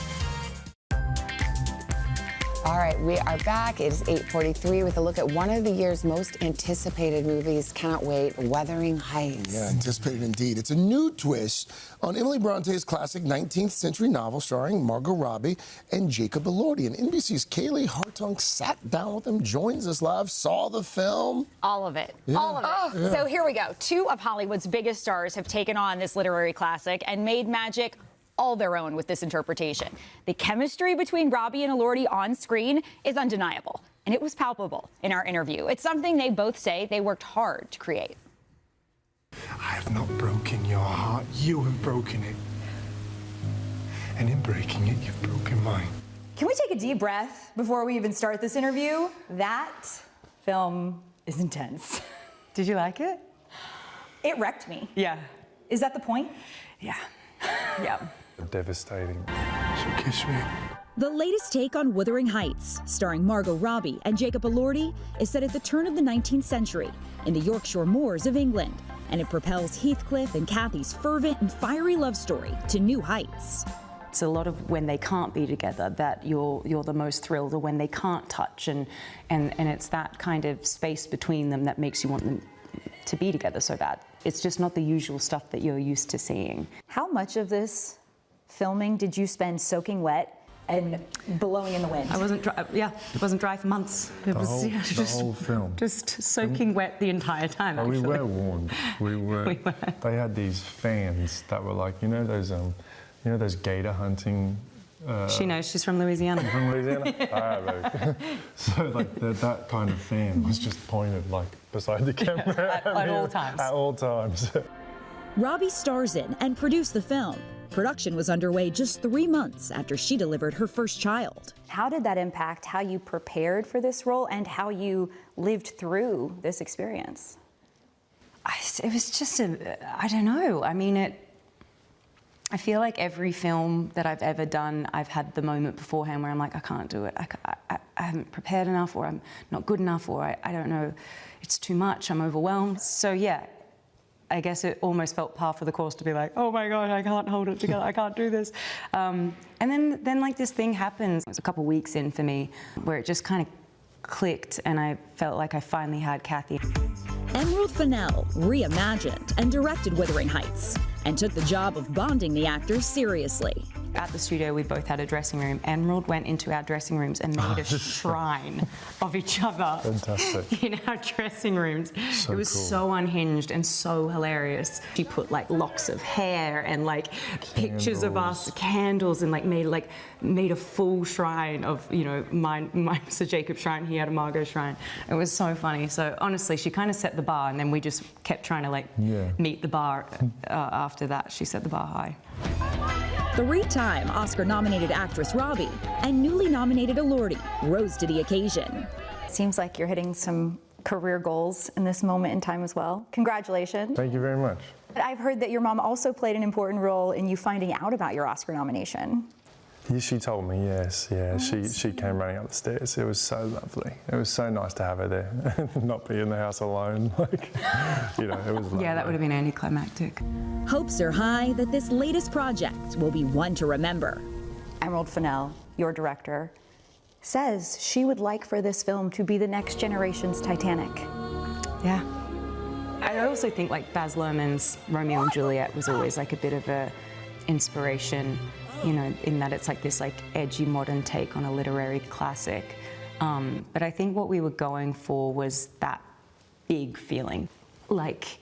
All right, we are back. It is 8:43 with a look at one of the year's most anticipated movies. Cannot wait, Wuthering Heights. Yeah, anticipated indeed. It's a new twist on Emily Bronte's classic 19th century novel starring Margot Robbie and Jacob Elordi. And NBC's Kaylee Hartung sat down with him, joins us live, saw the film. All of it. Yeah. All of it. Yeah. So here we go. Two of Hollywood's biggest stars have taken on this literary classic and made magic all their own with this interpretation. The chemistry between Robbie and Elordi on screen is undeniable, and it was palpable in our interview. It's something they both say they worked hard to create. I have not broken your heart. You have broken it. And in breaking it, you've broken mine. Can we take a deep breath before we even start this interview? That film is intense. Did you like it? It wrecked me. Yeah. Is that the point? Yeah. Yeah. Devastating. She kissed me. The latest take on Wuthering Heights, starring Margot Robbie and Jacob Elordi, is set at the turn of the 19th century in the Yorkshire moors of England, and it propels Heathcliff and Cathy's fervent and fiery love story to new heights. It's a lot of when they can't be together that you're the most thrilled, or when they can't touch, and it's that kind of space between them that makes you want them to be together so bad. It's just not the usual stuff that you're used to seeing. How much of this filming did you spend soaking wet and blowing in the wind? I wasn't dry, it wasn't dry for months. It was the whole film. Just soaking wet the entire time, Oh, we actually. were warned. We were. They had these fans that were like, you know those gator hunting. She knows, she's from Louisiana. From Louisiana? Right. So like that kind of fan was just pointed like beside the camera. At all times. At all times. Robbie stars in and produced the film. Production was underway just 3 months after she delivered her first child. How did that impact how you prepared for this role and how you lived through this experience? It was just I don't know. I mean, I feel like every film that I've ever done, I've had the moment beforehand where I'm like, I can't do it. I haven't prepared enough, or I'm not good enough, or I don't know, it's too much, I'm overwhelmed. So yeah, I guess it almost felt par for the course to be like, oh my God, I can't hold it together, I can't do this. And then like this thing happens. It was a couple weeks in for me where it just kind of clicked, and I felt like I finally had Cathy. Emerald Fennell reimagined and directed Wuthering Heights and took the job of bonding the actors seriously. At the studio, we both had a dressing room. Emerald went into our dressing rooms and made a shrine of each other. Fantastic. In our dressing rooms. So it was cool. so unhinged and so hilarious. She put like locks of hair and like pictures of us, candles, and like made a full shrine of, you know, mine was a Jacob shrine, he had a Margot shrine. It was so funny. So honestly, she kind of set the bar, and then we just kept trying to like meet the bar. After that, she set the bar high. 3-time Oscar-nominated actress Robbie and newly nominated Elordi rose to the occasion. Seems like you're hitting some career goals in this moment in time as well. Congratulations. Thank you very much. I've heard that your mom also played an important role in you finding out about your Oscar nomination. Yeah, she told me, yes, yeah. She came running up the stairs. It was so lovely. It was so nice to have her there, not be in the house alone. Like, you know, it was lovely. Yeah, that would have been anticlimactic. Hopes are high that this latest project will be one to remember. Emerald Fennell, your director, says she would like for this film to be the next generation's Titanic. Yeah. I also think like Baz Luhrmann's Romeo and Juliet was always like a bit of a inspiration, you know, in that it's like this like edgy modern take on a literary classic. But I think what we were going for was that big feeling, like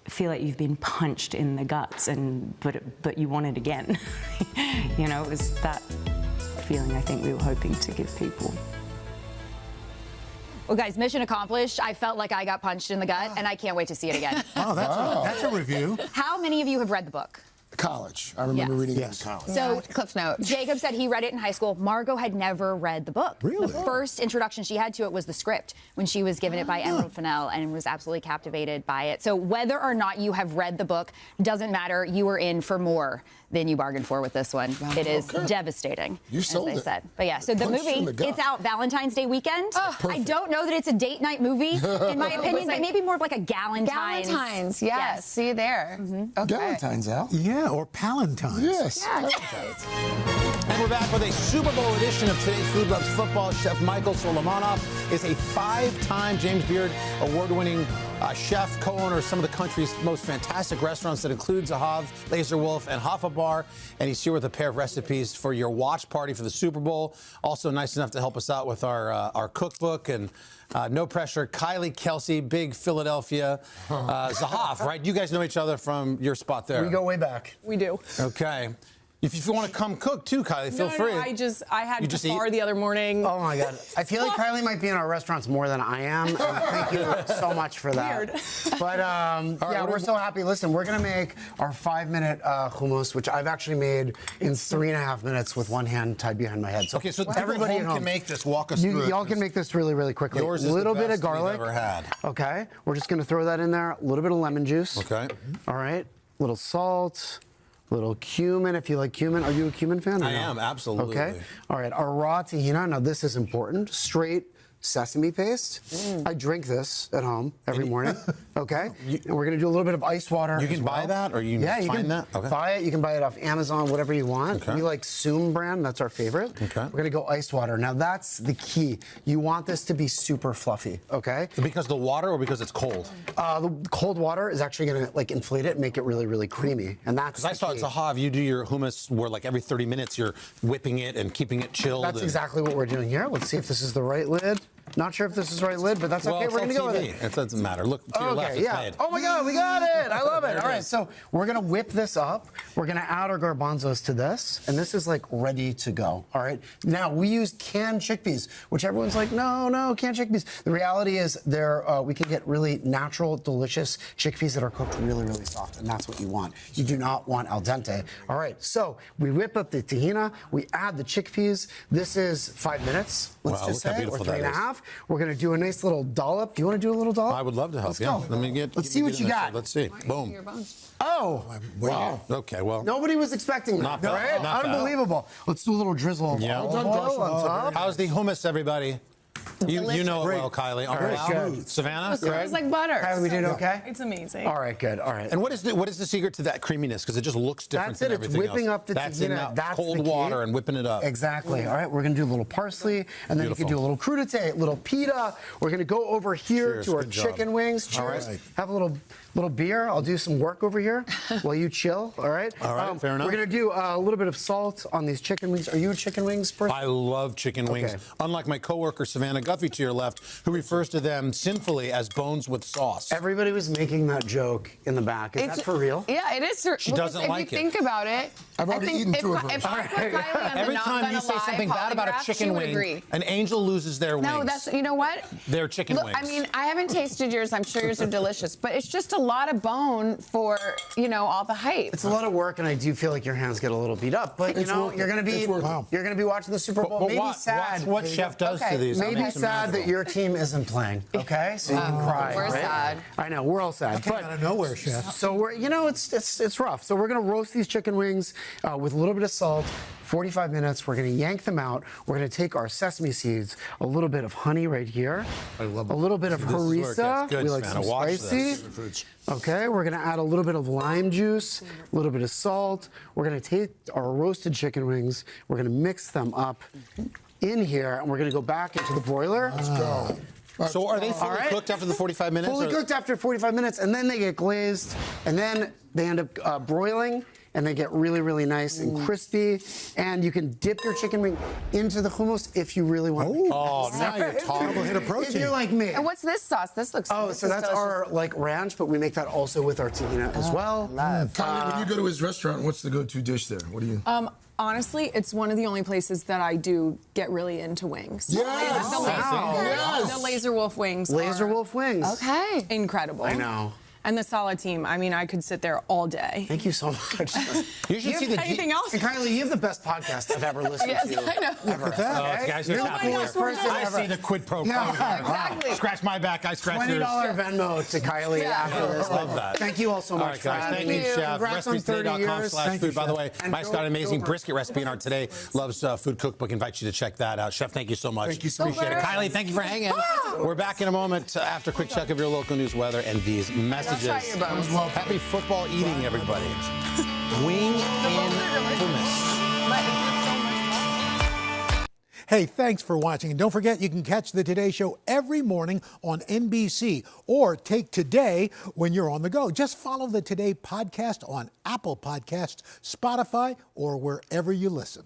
feel like you've been punched in the guts, but you want it again. You know, it was that feeling I think we were hoping to give people. Well, guys, mission accomplished. I felt like I got punched in the gut, and I can't wait to see it again. Oh, that's a review. How many of you have read the book? College. I remember reading it in college. So, Cliff Notes. Jacob said he read it in high school. Margot had never read the book. Really? The first introduction she had to it was the script when she was given it by Emerald Fennell and was absolutely captivated by it. So whether or not you have read the book doesn't matter. You are in for more than you bargained for with this one. It is devastating, You sold as they it. said. But yeah, so the Punched you in movie, the gut. it's out Valentine's Day weekend. I don't know that it's a date night movie, in my opinion, but maybe more of like a Galentine's. Galentine's, yes. See you there. Okay. Galentine's out. Yeah, or Palentine's. Yes. And we're back with a Super Bowl edition of Today's Food Loves Football. Chef Michael Solomonov is a 5-time James Beard award-winning chef, co-owner of some of the country's most fantastic restaurants that include Zahav, Laser Wolf, and Hoffa Bar. And he's here with a pair of recipes for your watch party for the Super Bowl. Also nice enough to help us out with our cookbook and no pressure. Kylie Kelsey, big Philadelphia Zahav, right? You guys know each other from your spot there. We go way back. We do. Okay. If you want to come cook too, Kylie, feel free. No, I had You just kafar the other morning. Oh my God. I feel like Kylie might be in our restaurants more than I am. And thank you so much for that. Weird. But yeah, we're so happy. Listen, we're going to make our 5-minute hummus, which I've actually made in 3.5 minutes with one hand tied behind my head. Okay, so everybody at home can make this. Walk us through it. Y'all can make this really, really quickly. Yours is a little the bit best of garlic. we've ever had. Okay. We're just going to throw that in there. A little bit of lemon juice. Okay. All right. Little salt. Little cumin, if you like cumin. Are you a cumin fan? Or I no? am, absolutely. Okay. All right. Our raw tahina. Now, this is important. Straight sesame paste. I drink this at home every morning. Okay. And we're going to do a little bit of ice water. You can buy that, or you yeah, you find can that? Okay. buy it. You can buy it off Amazon, whatever you want. Okay. We like Soom brand. That's our favorite. Okay. We're going to go ice water. Now, that's the key. You want this to be super fluffy. Okay. Because the water, or because it's cold? The cold water is actually going to like inflate it and make it really, really creamy. And that's Because I saw at Zahav, you do your hummus where like every 30 minutes you're whipping it and keeping it chilled. That's exactly what we're doing here. Let's see if this is the right lid. Not sure if this is the right lid, but that's okay. We're going to go with it. It doesn't matter. Look to your left, it's made. Oh my God, we got it. I love it. There it All right, is. so we're going to whip this up. We're going to add our garbanzos to this, and this is like ready to go. All right. Now, we use canned chickpeas, which everyone's like, no, canned chickpeas. The reality is we can get really natural, delicious chickpeas that are cooked really, really soft, and that's what you want. You do not want al dente. All right, so we whip up the tahina. We add the chickpeas. This is 5 minutes, let's Wow, just look how say, or beautiful 3.5. We're going to do a nice little dollop. Do you want to do a little dollop? I would love to help. Let's Yeah. go. Let's see what you got. Let's see. Boom. Oh, wow. Okay, well. Nobody was expecting that, Not bad, right? not bad. Unbelievable. Let's do a little drizzle of Yeah. olive oil on top. How's the hummus, everybody? You know it Great. well, Kylie. Uncle Very Al? good. Savannah? It's like butter. Kylie, we did okay? It's amazing. All right, good. All right. And what is the secret to that creaminess? Because it just looks different That's than it. It's everything whipping else. up the That's in tahina. that That's cold the key. water and whipping it up. Exactly. All right, we're going to do a little parsley, and then you can do a little crudité, a little pita. We're going to go over here Cheers. to our Good job. chicken wings. Cheers. All right. Have a little beer. I'll do some work over here while you chill. All right. All right, fair enough. We're going to do a little bit of salt on these chicken wings. Are you a chicken wings person? I love chicken wings. Okay. Unlike my coworker Savannah Guffey to your left, who refers to them sinfully as bones with sauce. Everybody was making that joke in the back. Is that for real? Yeah, it is. She doesn't like If you it. think about it, I've already eaten if, two of if hers. I put Kylie on the Every not time gonna you say lie something bad about a polygraph, chicken she would wing, agree. an angel loses their wings. No, that's, you know what? They're chicken Look, wings. I mean, I haven't tasted yours. I'm sure yours are delicious, but it's just a lot of bone for, all the hype. It's a lot of work, and I do feel like your hands get a little beat up. But It's worth it. you're going to be watching the Super Bowl. But Maybe watch sad. what Chef does to these. That Maybe makes them sad that magical. your team isn't playing. Okay, so you can cry. We're right? sad. I know we're all sad. Came out of nowhere, Chef. So we're, it's rough. So we're going to roast these chicken wings with a little bit of salt. 45 minutes. We're going to yank them out. We're going to take our sesame seeds, a little bit of honey right here, I love a little bit of This is where it gets harissa. good, We like Savannah. some Watch spicy. this. Okay, we're going to add a little bit of lime juice, a little bit of salt. We're going to take our roasted chicken wings. We're going to mix them up in here, and we're going to go back into the broiler. Let's go. So are they fully All right. cooked after the 45 minutes? Fully or- cooked after 45 minutes, and then they get glazed, and then they end up broiling, and they get really, really nice and crispy. And you can dip your chicken wing into the hummus if you really want. Oh, now you're talking. Hit a If protein. you're like me. And what's this sauce? This looks. Oh, this so is that's delicious. our ranch, but we make that also with our tahina as well. Kylie, when you go to his restaurant, what's the go-to dish there? What do you? Honestly, it's one of the only places that I do get really into wings. Yes! The Yes! Laser Wolf wings. Laser Wolf wings. Okay. Incredible. I know. and the Saleh team. I mean, I could sit there all day. Thank you so much. You should see the anything else. And Kylie, you have the best podcast I've ever listened Yes, to. I know. Ever. Look at that. Oh, guys, You're you're the coolest person I ever. see the quid pro quo. No, Wow. exactly. Scratch my back, I scratch $20 yours. Venmo to Kylie after this. Love that. Thank you all so much All right, for guys. having Thank you, me. Chef. Congrats on 30 RecipeToday.com years. /food. Thank you, By the Chef. way, And Mike's got an amazing go brisket recipe in our Today Loves Food Cookbook. Invite you to check that out. Chef, thank you so much. Thank you so Appreciate much. it. Kylie, thank you for hanging. We're back in a moment after a quick check of your local news, weather, and these messages. Happy football eating, everybody. Wing infamous. Hey, thanks for watching. And don't forget, you can catch the Today Show every morning on NBC or take Today when you're on the go. Just follow the Today podcast on Apple Podcasts, Spotify, or wherever you listen.